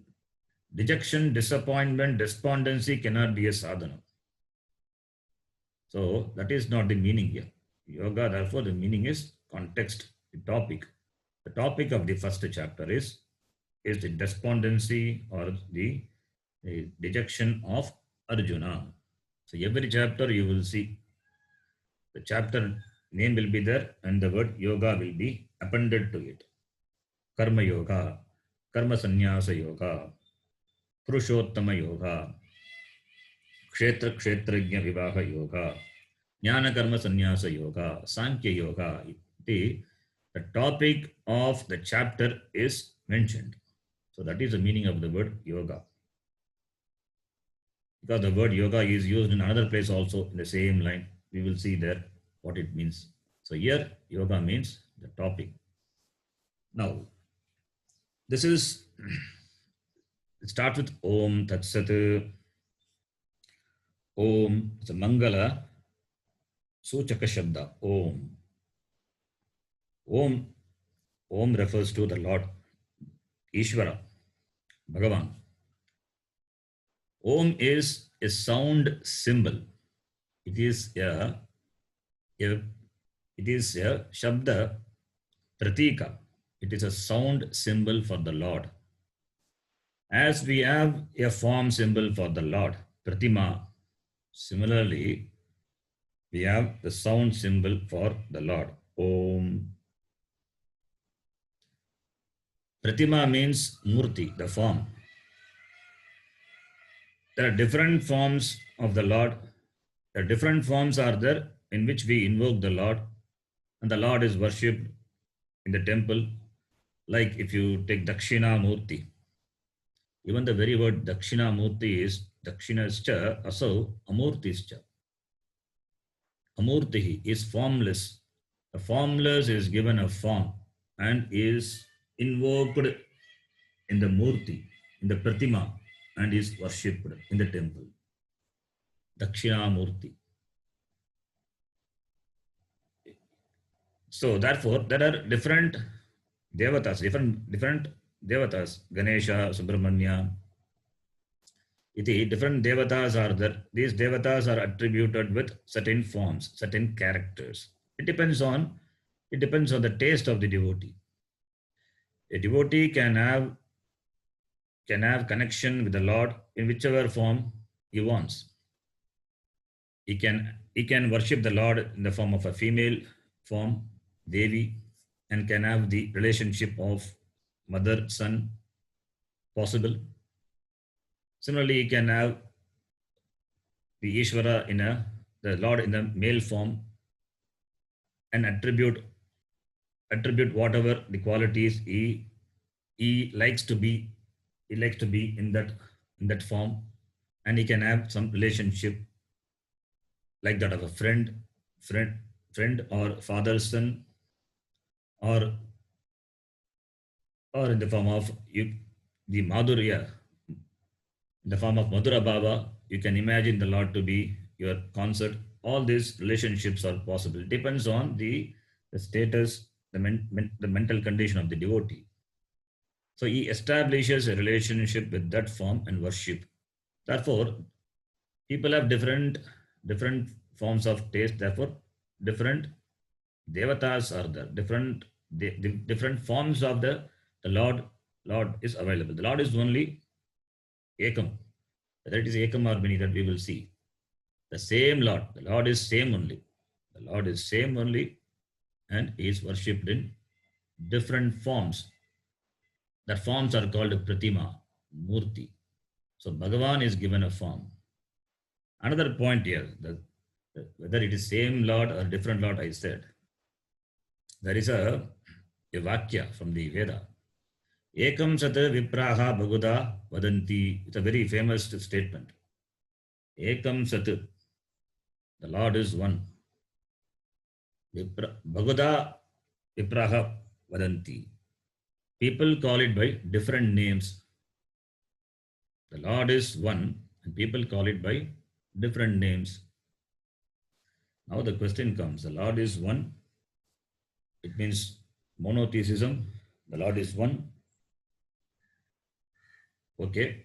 Dejection, disappointment, despondency cannot be a sadhana. So that is not the meaning here. Yoga, therefore, the meaning is context, the topic. The topic of the first chapter is the despondency or the dejection of Arjuna. So every chapter you will see the chapter name will be there and the word yoga will be appended to it. Karma yoga, karma sannyasa yoga, purushottama yoga, kshetra kshetrajna vivaha yoga, jnana karma sannyasa yoga, sankhya yoga. The topic of the chapter is mentioned. So that is the meaning of the word yoga. Because the word yoga is used in another place also in the same line. We will see there what it means. So here yoga means the topic. Now, this is, it starts with Om Tat Sat. Om, it's a Mangala Suchaka Shabda. Om. Om. Om refers to the Lord, Ishvara, Bhagavan. Om is a sound symbol. It is a Shabda Pratika. It is a sound symbol for the Lord. As we have a form symbol for the Lord, Pratima, similarly, we have the sound symbol for the Lord, Om. Pratima means Murti, the form. There are different forms of the Lord. The different forms are there in which we invoke the Lord, and the Lord is worshipped in the temple. Like if you take Dakshina Murti, even the very word Dakshina Murti is Dakshinascha Asau Amurtischa. Amurtihi is formless. The formless is given a form and is invoked in the Murti, in the Pratima, and is worshipped in the temple. Dakshina Murti. So therefore, there are different devatas, different devatas, Ganesha, Subramanya. Different devatas are there. These devatas are attributed with certain forms, certain characters. It depends on the taste of the devotee. A devotee can have connection with the Lord in whichever form he wants. He can worship the Lord in the form of a female form, Devi, and can have the relationship of mother, son possible. Similarly, he can have the Ishvara the Lord in the male form and attribute whatever the qualities he likes to be in that form, and he can have some relationship like that of a friend or father son, or in the form of the Madhurya, in the form of Madhura Baba. You can imagine the Lord to be your consort. All these relationships are possible. It depends on the status, the mental condition of the devotee. So he establishes a relationship with that form and worship. Therefore, people have different forms of taste. Therefore, different devatas are there. Different forms of the Lord is available. The Lord is only Ekam. Whether it is Ekam or many, that we will see. The same Lord. The Lord is same only. The Lord is same only, and he is worshipped in different forms. The forms are called Pratima, Murti. So Bhagavan is given a form. Another point here, whether it is same Lord or different Lord, I said. There is a Vakya from the Veda. Ekam sat vipraha bhaguda vadanti. It's a very famous statement. Ekam sat, the Lord is one. Bhaguda vipraha vadanti. People call it by different names. The Lord is one, and people call it by different names. Now the question comes, the Lord is one. It means monotheism. The Lord is one. Okay.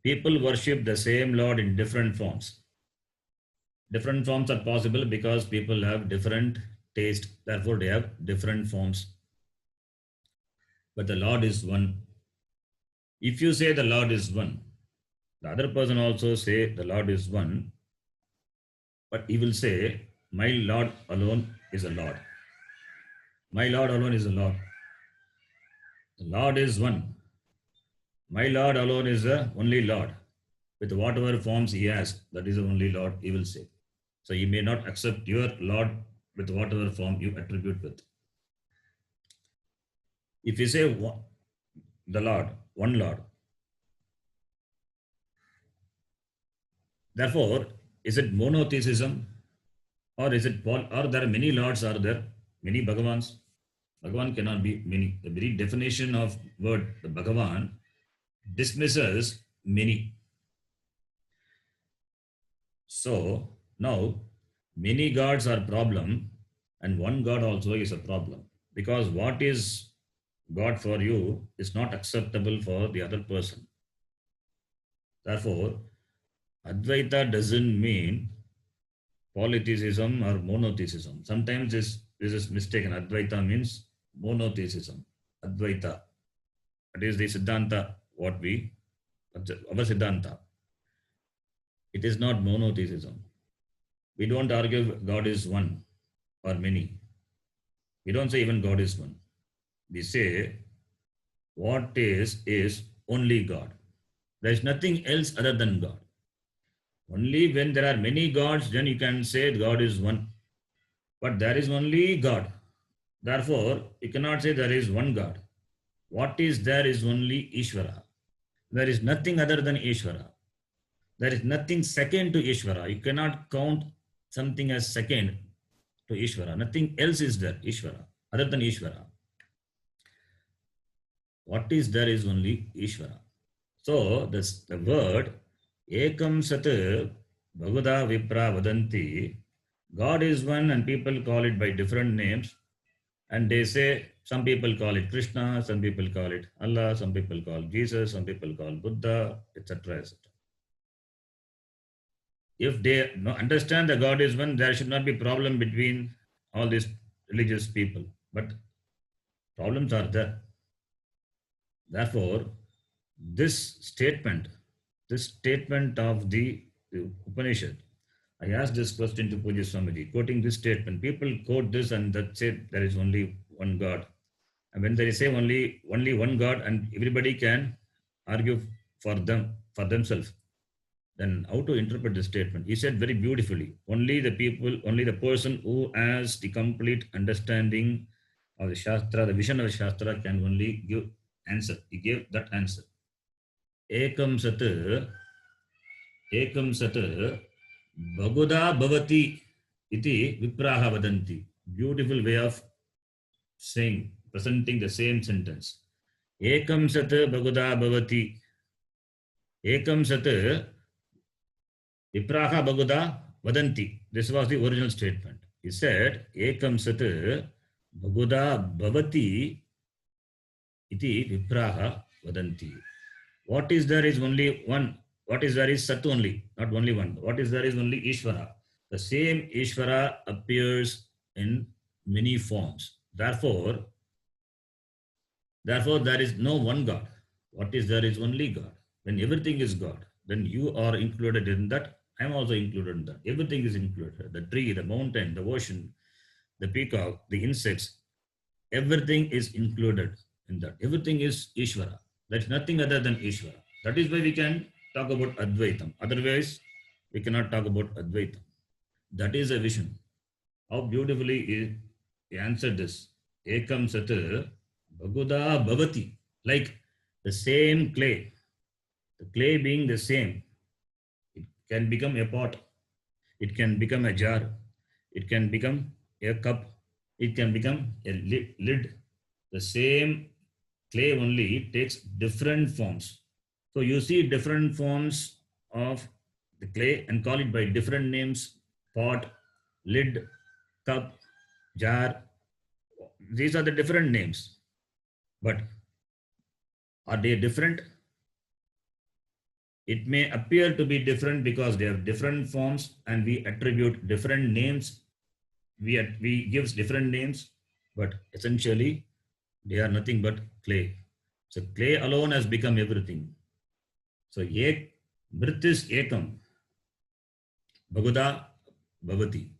People worship the same Lord in different forms. Different forms are possible because people have different taste. Therefore, they have different forms. but the Lord is one. If you say the Lord is one, the other person also say the Lord is one, but he will say, my Lord alone is a Lord. My Lord alone is a Lord. The Lord is one. My Lord alone is the only Lord. With whatever forms he has, that is the only Lord, he will say. So he may not accept your Lord with whatever form you attribute with. If you say the Lord, one Lord, therefore, is it monotheism or is it or there are many lords, are there many Bhagavans? Bhagavan cannot be many. The very definition of word, the Bhagavan, dismisses many. So now many gods are problem and one God also is a problem, because what is God for you is not acceptable for the other person. Therefore, Advaita doesn't mean polytheism or monotheism. Sometimes this is mistaken. Advaita means monotheism. Advaita. It is the Siddhanta, our Siddhanta. It is not monotheism. We don't argue God is one or many. We don't say even God is one. We say what is only God. There is nothing else other than God. Only when there are many gods, then you can say God is one. But there is only God. Therefore, you cannot say there is one God. What is there is only Ishvara. There is nothing other than Ishvara. There is nothing second to Ishvara. You cannot count something as second to Ishvara. Nothing else is there, Ishvara, other than Ishvara. What is there is only Ishvara. So, the word Ekam Sat Bhagavada Vipra Vadanti, God is one and people call it by different names. And they say, some people call it Krishna, some people call it Allah, some people call Jesus, some people call Buddha, etc. etc. If they understand that God is one, there should not be problem between all these religious people. But problems are there. Therefore, this statement of the Upanishad, I asked this question to Pujya Swamiji, quoting this statement. People quote this and that say there is only one God. And when they say only one God and everybody can argue for themselves, then how to interpret this statement? He said very beautifully, only the person who has the complete understanding of the Shastra, the vision of the Shastra, can only give answer. He gave that answer. Ekam sat Bhaguda bhavati iti vipraha vadanti. Beautiful way of saying, presenting the same sentence. Ekam sat Bhaguda bhavati. Ekam sat vipraha Bhaguda vadanti. This was the original statement. He said, Ekam sat Bhaguda bhavati iti vipraha vadanti. What is there is only one. What is there is Sat only, not only one. What is there is only Ishvara. The same Ishvara appears in many forms. Therefore, there is no one God. What is there is only God. When everything is God, then you are included in that. I am also included in that. Everything is included. The tree, the mountain, the ocean, the peacock, the insects, everything is included in that. Everything is Ishvara. That's nothing other than Ishvara. That is why we can talk about Advaitam. Otherwise, we cannot talk about Advaitam. That is a vision. How beautifully he answered this. Ekam sat Bhaguda bhavati. Like the same clay. The clay being the same. It can become a pot. It can become a jar. It can become a cup. It can become a lid. The same clay only takes different forms. So you see different forms of the clay and call it by different names: pot, lid, cup, jar. These are the different names. But are they different? It may appear to be different because they have different forms and we attribute different names. We give different names, but essentially They are nothing but clay. So clay alone has become everything. So Mrit is Ekam, Bhaguda Bhavati.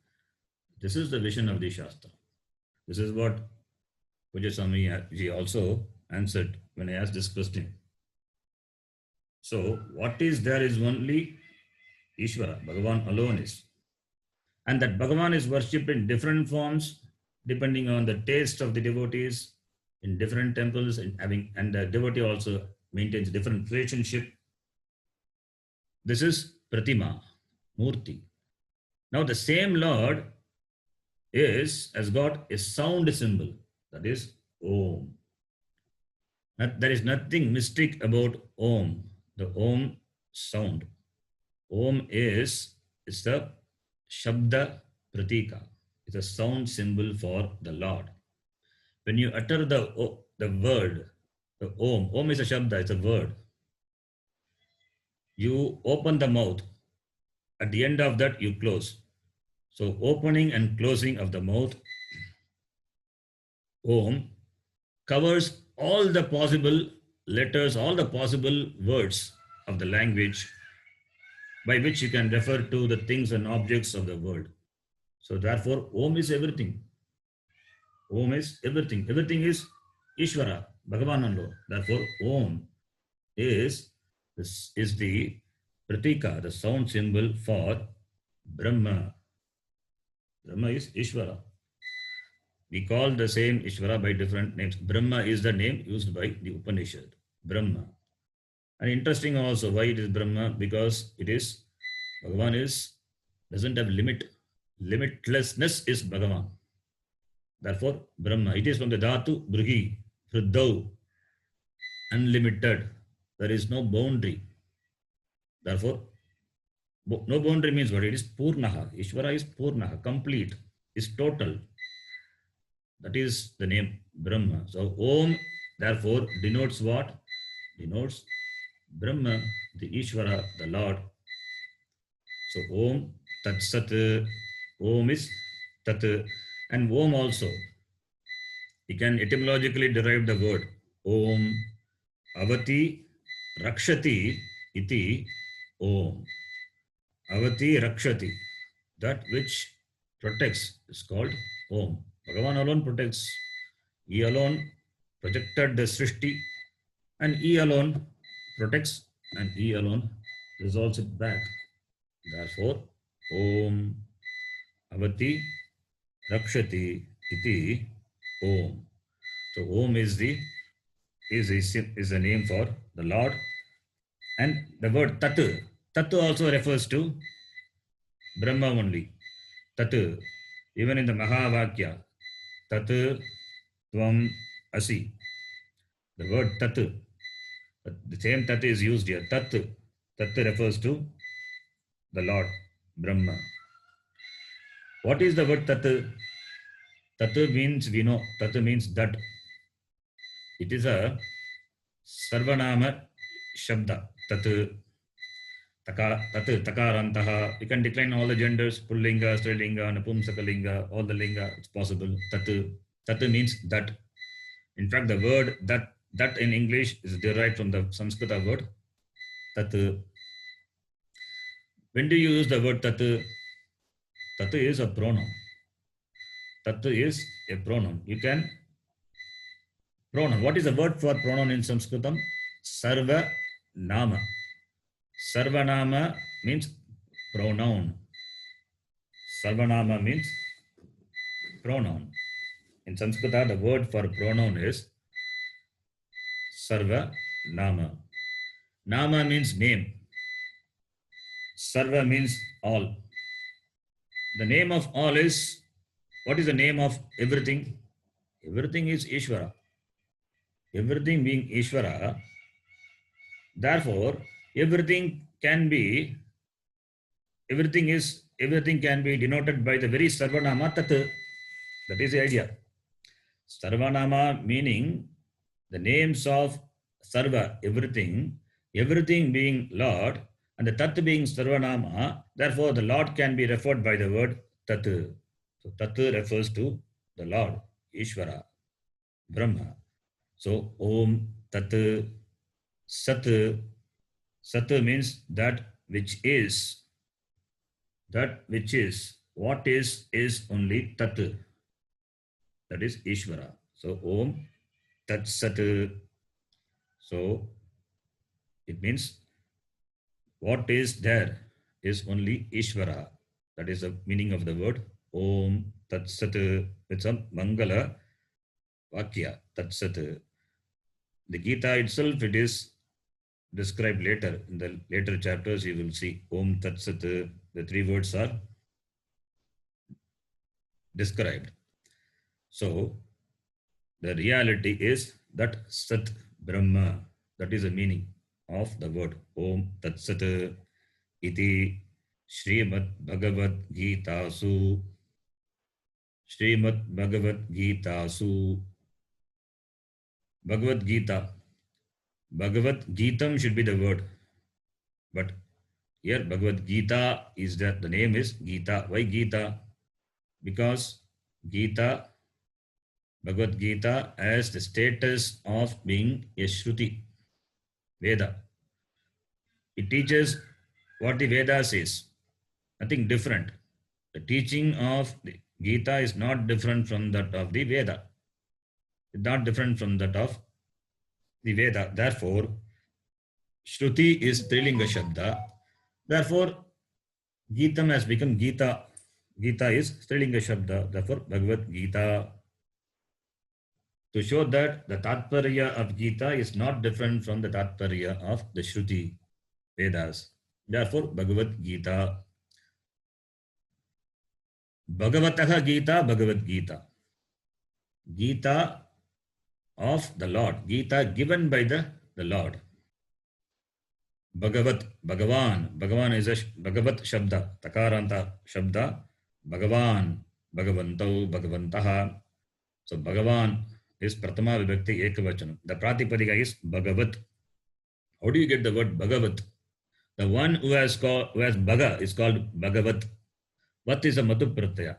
This is the vision of the Shastra. This is what Pujaswami ji also answered when I asked this question. So what is there is only Ishvara, Bhagavan alone is. And that Bhagavan is worshipped in different forms depending on the taste of the devotees in different temples and the devotee also maintains different relationship. This is Pratima, Murti. Now the same Lord has got a sound symbol, that is Om. There is nothing mystic about Om, the Om sound. Om is the Shabda Pratika. It's a sound symbol for the Lord. When you utter the word, the Om is a Shabda, it's a word. You open the mouth. At the end of that, you close. So opening and closing of the mouth, Om, covers all the possible letters, all the possible words of the language by which you can refer to the things and objects of the world. So therefore, Om is everything. Om is everything. Everything is Ishvara, Bhagavan alone. Therefore, Om is the Pratika, the sound symbol for Brahma. Brahma is Ishvara. We call the same Ishvara by different names. Brahma is the name used by the Upanishad. Brahma. And interesting also why it is Brahma, because it is Bhagavan doesn't have limit. Limitlessness is Bhagavan. Therefore, Brahma. It is from the Dhatu, Brihi, Hriddau, unlimited. There is no boundary. Therefore, no boundary means what? It is Purnaha. Ishvara is Purnaha, complete, is total. That is the name Brahma. So Om therefore denotes what? Denotes Brahma, the Ishvara, the Lord. So Om Tat Sat. Om is Tat. And Om also, you can etymologically derive the word Om Avati Rakshati iti Om. Avati Rakshati. That which protects is called Om. Bhagavan alone protects. He alone projected the Srishti and He alone protects and He alone resolves it back. Therefore, Om Avati Rakshati iti Om. So Om is the name for the Lord. And the word Tat. Tat also refers to Brahma only. Tat. Even in the Mahavakya, Tat Tvam Asi. The word Tat. The same Tat is used here. Tat. Tat refers to the Lord, Brahma. What is the word Tat? Tat means we know. Tat means that. It is a Sarvanama Shabda. Tat. Takarantaha. You can decline all the genders, Pullinga, Strilinga, Napumsakalinga, all the linga, it's possible. Tat means that. In fact, the word that in English is derived from the Sanskrita word Tat. When do you use the word Tat? Tat is a pronoun. Tat is a pronoun. You can pronoun. What is the word for pronoun in Sanskritam? Sarva Nama. Sarvanama means pronoun. Sarvanama means pronoun. In Sanskrita, the word for pronoun is Sarva Nama. Nama means name. Sarva means all. The name of all is, what is the name of everything? Everything is Ishvara. Everything being Ishvara, therefore, everything can be denoted by the very Sarvanama Tat. That is the idea. Sarvanama meaning the names of Sarva, everything being Lord, and the Tat being Sarvanama, therefore the Lord can be referred by the word Tat. So Tat refers to the Lord, Ishvara, Brahma. So Om Tat Sat. Sat means that which is. That which is. What is only Tat. That is Ishvara. So Om Tat Sat. So it means what is there is only Ishvara. That is the meaning of the word Om Tat Sat. It's a Mangala Vakya. Tat Sat. The Gita itself, it is described later. In the later chapters, you will see Om Tat Sat. The three words are described. So, the reality is that Sat Brahma. That is the meaning of the word Om Tat Sat. Iti Srimad Bhagavad Gita Su. Srimad Bhagavad Gita Su. Bhagavad Gita. Bhagavad Gitam should be the word. But here Bhagavad Gita is that the name is Gita. Why Gita? Because Gita, Bhagavad Gita has the status of being a Shruti, Veda. It teaches what the Veda says, nothing different. The teaching of the Gita is not different from that of the Veda. It's not different from that of the Veda. Therefore, Shruti is Trilinga Shabda. Therefore, Gitam has become Gita. Gita is Strilinga Shabda. Therefore, Bhagavad Gita. To show that the Tatparya of Gita is not different from the Tatparya of the Shruti Vedas. Therefore, Bhagavad Gita. Bhagavataha Gita, Bhagavad Gita. Gita of the Lord. Gita given by the Lord. Bhagavat, Bhagavan. Bhagavan is a Bhagavat Shabda. Takaranta Shabda. Bhagavan, Bhagavantau, Bhagavantaha. So Bhagavan is Pratama Vibhakti Ekavachanam. The Pratipadika is Bhagavat. How do you get the word Bhagavat? The one who has Bhaga is called Bhagavat. Vat is a Matu Pratyaya,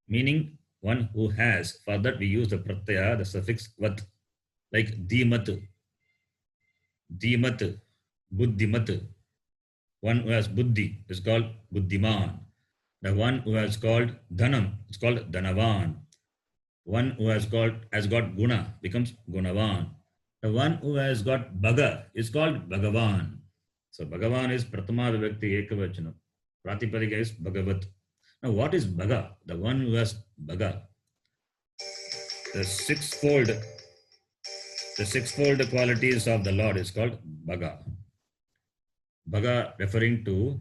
meaning one who has. For that we use the Pratyaya, the suffix Vat, like Dhimat, Dhimat, Buddhimat. One who has Buddhi is called Buddhiman. The one who has called Dhanam is called Dhanavan. One who has got Guna becomes Gunavan. The one who has got Bhaga is called Bhagavan. So Bhagavan is Pratama Vibhakti Ekavachanam. Pratipadika is Bhagavat. Now what is Bhaga? The one who has Bhaga. The sixfold qualities of the Lord is called Bhaga. Bhaga referring to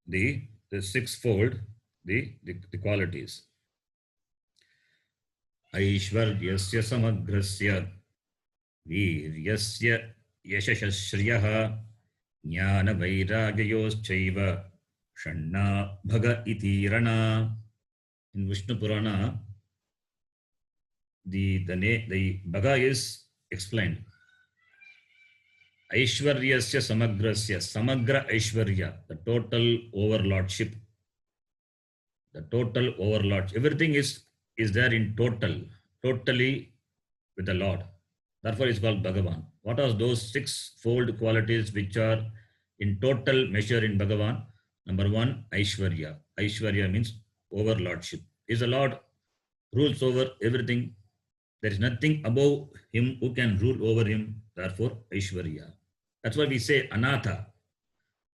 the sixfold, the qualities. Aishwaryasya samagrasya Viryasya yashashashriyah Jnana vairagyayoschaiva Shanna Bhaga iti rana. In Vishnu Purana, the Bhaga is explained. Aishwaryasya samagrasya. Samagra Aishwarya, the total overlordship. The total overlordship. Everything is there in totally with the Lord. Therefore, it's called Bhagavan. What are those sixfold qualities which are in total measure in Bhagavan? Number one, Aishwarya. Aishwarya means overlordship. Is the Lord rules over everything. There is nothing above him who can rule over him. Therefore, Aishwarya. That's why we say Anatha.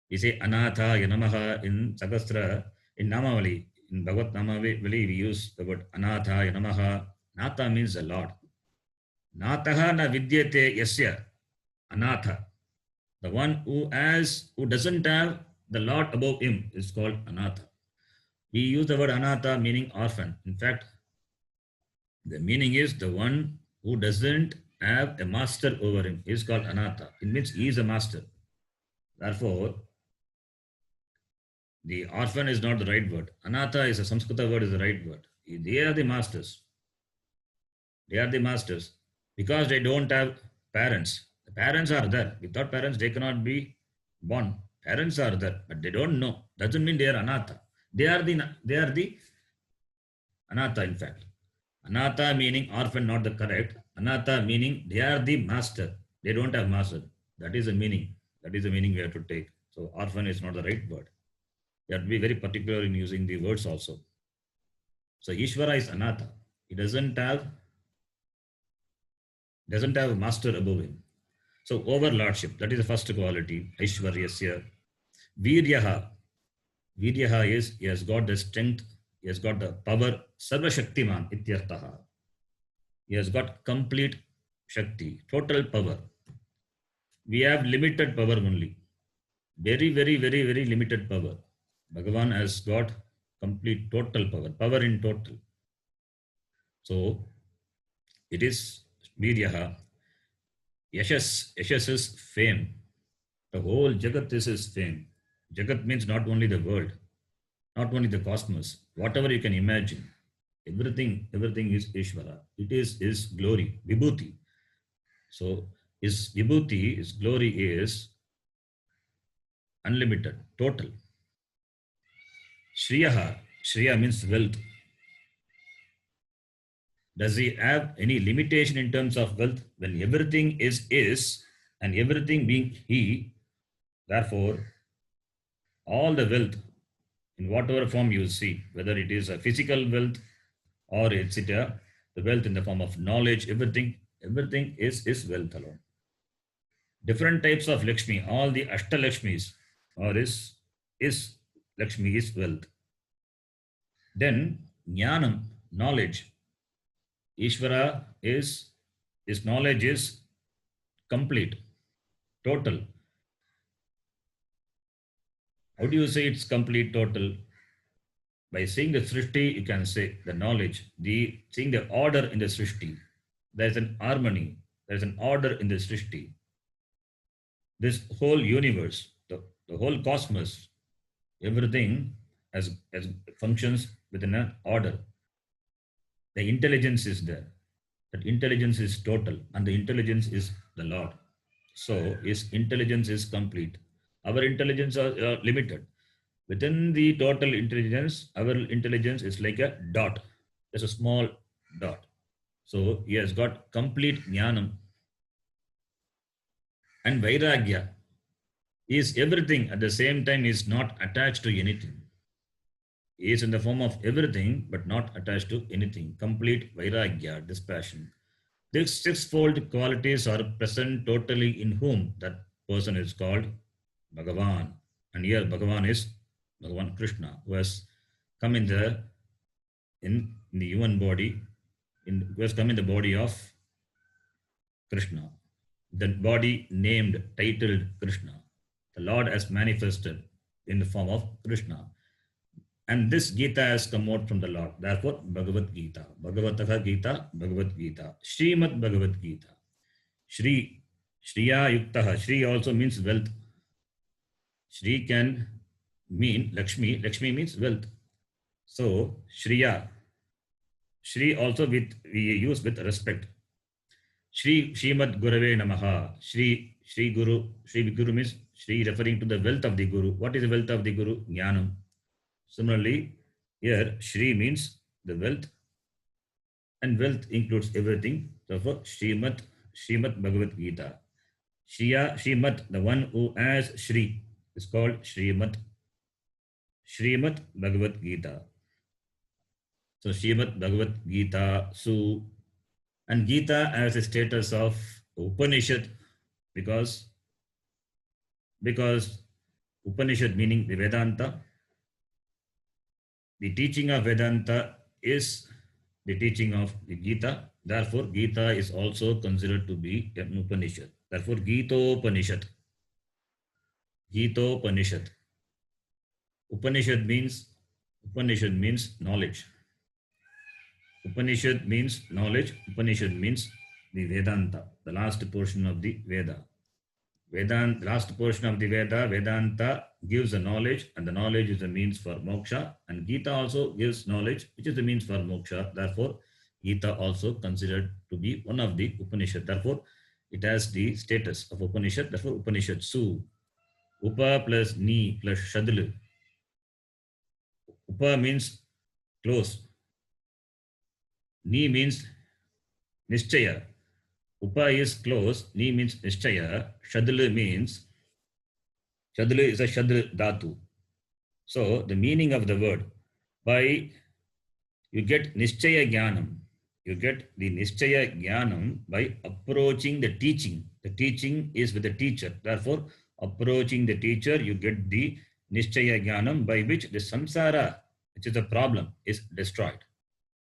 We say Anatha Yanamaha in Sakastra, in Namavali. In Bhagavad Namavali, we use the word Anatha Yanamaha. Natha means the Lord. Nataha na vidyate yasya. Anatha. The one who doesn't have the Lord above him is called Anatha. We use the word Anatha meaning orphan. In fact, the meaning is the one who doesn't have a master over him is called Anatha. It means he is a master. Therefore, the orphan is not the right word. Anatha is a Samskrita word, is the right word. They are the masters. They are the masters because they don't have parents. The parents are there. Without parents, they cannot be born. Parents are there, but they don't know. Doesn't mean they are Anatha. They are the Anatha, in fact. Anatha meaning orphan, not the correct. Anatha meaning they are the master. They don't have master. That is the meaning. That is the meaning we have to take. So orphan is not the right word. You have to be very particular in using the words also. So Ishvara is Anatha. He doesn't have a master above him. So overlordship, that is the first quality. Aishwaryasya. Viryaha. Viryaha is he has got the strength, he has got the power. Sarva Shaktiman ityartaha. He has got complete Shakti, total power. We have limited power only. Very, very, very, very limited power. Bhagavan has got complete total power, power in total. So it is Viryaha. Yashas is fame. The whole Jagat is his fame. Jagat means not only the world, not only the cosmos, whatever you can imagine. Everything is Ishvara. It is his glory, Vibhuti. So his Vibhuti, his glory is unlimited, total. Shriyaha. Shriya means wealth. Does he have any limitation in terms of wealth? When everything is and everything being he, therefore, all the wealth in whatever form you see, whether it is a physical wealth or the wealth in the form of knowledge, everything is wealth alone. Different types of Lakshmi, all the Ashtalakshmis or is Lakshmi is wealth. Then Jnanam, knowledge. Ishvara is his knowledge is complete, total. How do you say it's complete, total? By seeing the Srishti, you can say the knowledge, seeing the order in the Srishti. There's an harmony, there's an order in the Srishti. This whole universe, the whole cosmos, everything as functions within an order. The intelligence is there. That intelligence is total, and the intelligence is the Lord. So his intelligence is complete. Our intelligence are limited. Within the total intelligence, our intelligence is like a dot. There's a small dot. So he has got complete jnanam. And vairagya is everything at the same time, is not attached to anything. He is in the form of everything but not attached to anything. Complete vairagya, dispassion. These sixfold qualities are present totally in whom that person is called Bhagavan. And here Bhagavan is Bhagavan Krishna, who has come in the human body, who has come in the body of Krishna. The body named, titled Krishna. The Lord has manifested in the form of Krishna. And this Gita has come out from the Lord. Therefore, Bhagavad Gita. Bhagavataha Gita, Bhagavad Gita. Srimad Bhagavad Gita. Shri, Shriya Yuktaha. Shri also means wealth. Shri can mean Lakshmi. Lakshmi means wealth. So, Shriya. Shri also we use with respect. Shri Srimad Gurave Namaha. Shri Guru. Shri Guru means Shri referring to the wealth of the Guru. What is the wealth of the Guru? Jnanam. Similarly, here Shri means the wealth, and wealth includes everything. Therefore, Srimad Bhagavad Gita. Srimad, the one who has Shri, is called Srimad Bhagavad Gita. So Srimad Bhagavad Gita, and Gita has a status of Upanishad because Upanishad meaning the Vedanta. The teaching of Vedanta is the teaching of the Gita. Therefore, Gita is also considered to be an Upanishad. Therefore, Gitopanishad. Upanishad means knowledge. Upanishad means knowledge. Upanishad means the Vedanta, the last portion of the Veda. Vedanta, last portion of the Veda, Vedanta gives the knowledge, and the knowledge is the means for moksha. And Gita also gives knowledge, which is the means for moksha. Therefore, Gita also considered to be one of the Upanishad. Therefore, it has the status of Upanishad. Therefore, Upanishad Su. Upa plus Ni plus Shadl. Upa means close. Ni means Nishchaya. Upa is close, ni means nishchaya, shadl means, shadl is a shadl dhatu. So the meaning of the word, by you get nishchaya jnanam. You get the nishchaya jnanam by approaching the teaching. The teaching is with the teacher. Therefore, approaching the teacher, you get the nishchaya jnanam by which the samsara, which is a problem, is destroyed.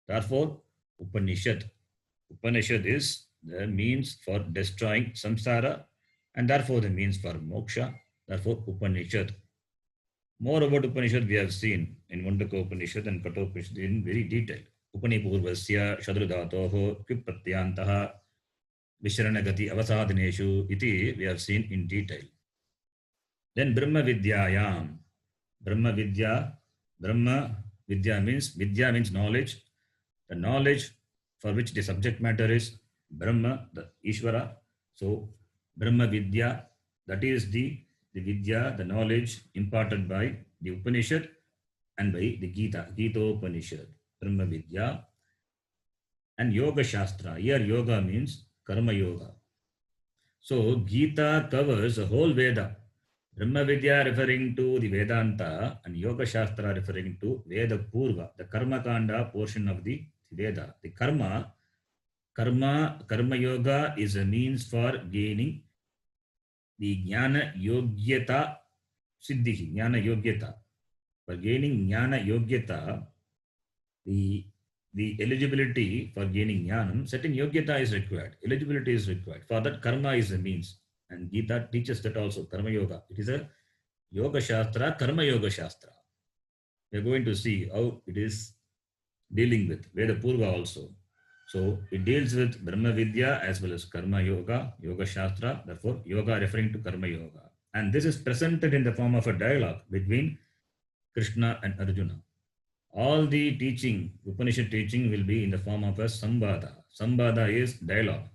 Therefore, Upanishad. Upanishad is the means for destroying samsara and therefore the means for moksha. Therefore, Upanishad. More about Upanishad we have seen in Mundaka Upanishad and Kathopanishad in very detail. Upanipurvasya Shadrudhatoho Kvipratyantaha Visharanagati Avasadhaneshu iti we have seen in detail. Then Brahma Vidyayam. Brahma Vidya means knowledge. The knowledge for which the subject matter is Brahma, the Ishvara. So Brahma Vidya, that is the Vidya, the knowledge imparted by the Upanishad and by the Gita, Gita Upanishad, Brahma Vidya. And Yoga Shastra, here yoga means Karma Yoga. So Gita covers the whole Veda. Brahma Vidya referring to the Vedanta and Yoga Shastra referring to Veda Purva, the Karma Kanda portion of the Veda. The Karma Yoga is a means for gaining the Jnana Yogyata Siddhi, Jnana Yogyata. For gaining Jnana Yogyata, the eligibility for gaining Jnanam, certain Yogyata is required, eligibility is required. For that, Karma is a means. And Gita teaches that also, Karma Yoga. It is a Yoga Shastra, Karma Yoga Shastra. We are going to see how it is dealing with Veda Purva also. So it deals with Brahma Vidya as well as Karma Yoga, Yoga Shastra, therefore Yoga referring to Karma Yoga. And this is presented in the form of a dialogue between Krishna and Arjuna. All the teaching, Upanishad teaching will be in the form of a Samvada. Samvada is dialogue.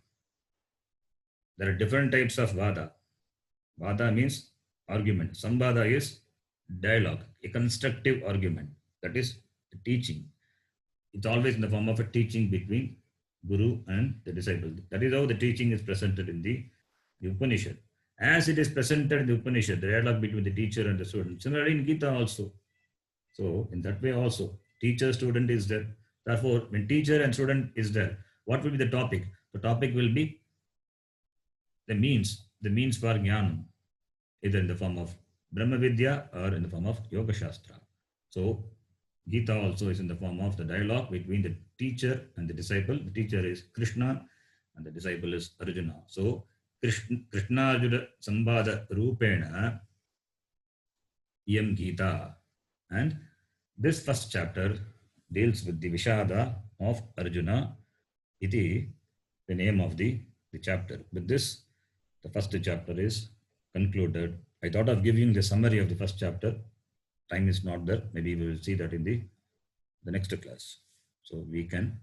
There are different types of Vada. Vada means argument. Samvada is dialogue, a constructive argument. That is the teaching. It's always in the form of a teaching between Guru and the disciple. That is how the teaching is presented in the Upanishad. As it is presented in the Upanishad, the dialogue between the teacher and the student. Similarly in Gita also. So in that way also, teacher-student is there. Therefore, when teacher and student is there, what will be the topic? The topic will be the means for Jnanam, either in the form of Brahma Vidya or in the form of Yoga Shastra. So Gita also is in the form of the dialogue between the teacher and the disciple. The teacher is Krishna and the disciple is Arjuna. So Krishna Arjuna Sambada Rupena Iyam Gita. And this first chapter deals with the Vishada of Arjuna. Iti, the name of the chapter. With this, the first chapter is concluded. I thought of giving the summary of the first chapter. Time is not there. Maybe we will see that in the next class. So we can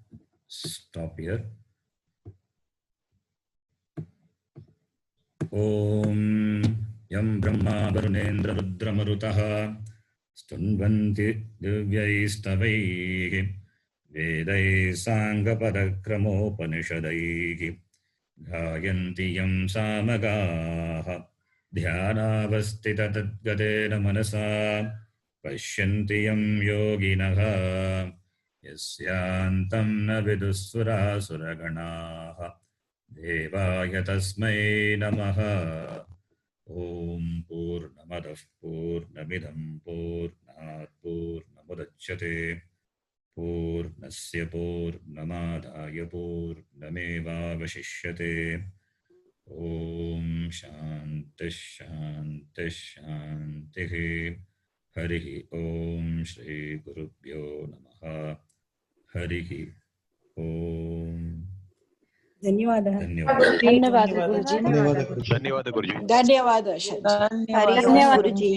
stop here. Om Yam Brahma Varunendra Rudramurutaha Stunvanti Divyaistavaihi Vedai Sangapadakramopanisadaihi Gayanti Yam Samagaha Dhyanavastita Tadgadena Manasa Pashyanti Yam Yoginaha Yasyantam na Vidusura Suraganaha Devaya Tasmai Namaha Om Purnamadav Purnamidam Purnat Purnamudachyate Purnasya Purnamadaya Purnameva Vashishyate Om Shanti Shanti Shanti Harihi Om Shri Gurubhyo Namaha Harihi Om ಧನ್ಯವಾದ ಧನ್ಯವಾದ ಗುರುಜಿ. ಧನ್ಯವಾದ ಗುರುಜಿ. ಧನ್ಯವಾದ ಧನ್ಯವಾದ ಹರಿ ಓಂ ಗುರುಜಿ.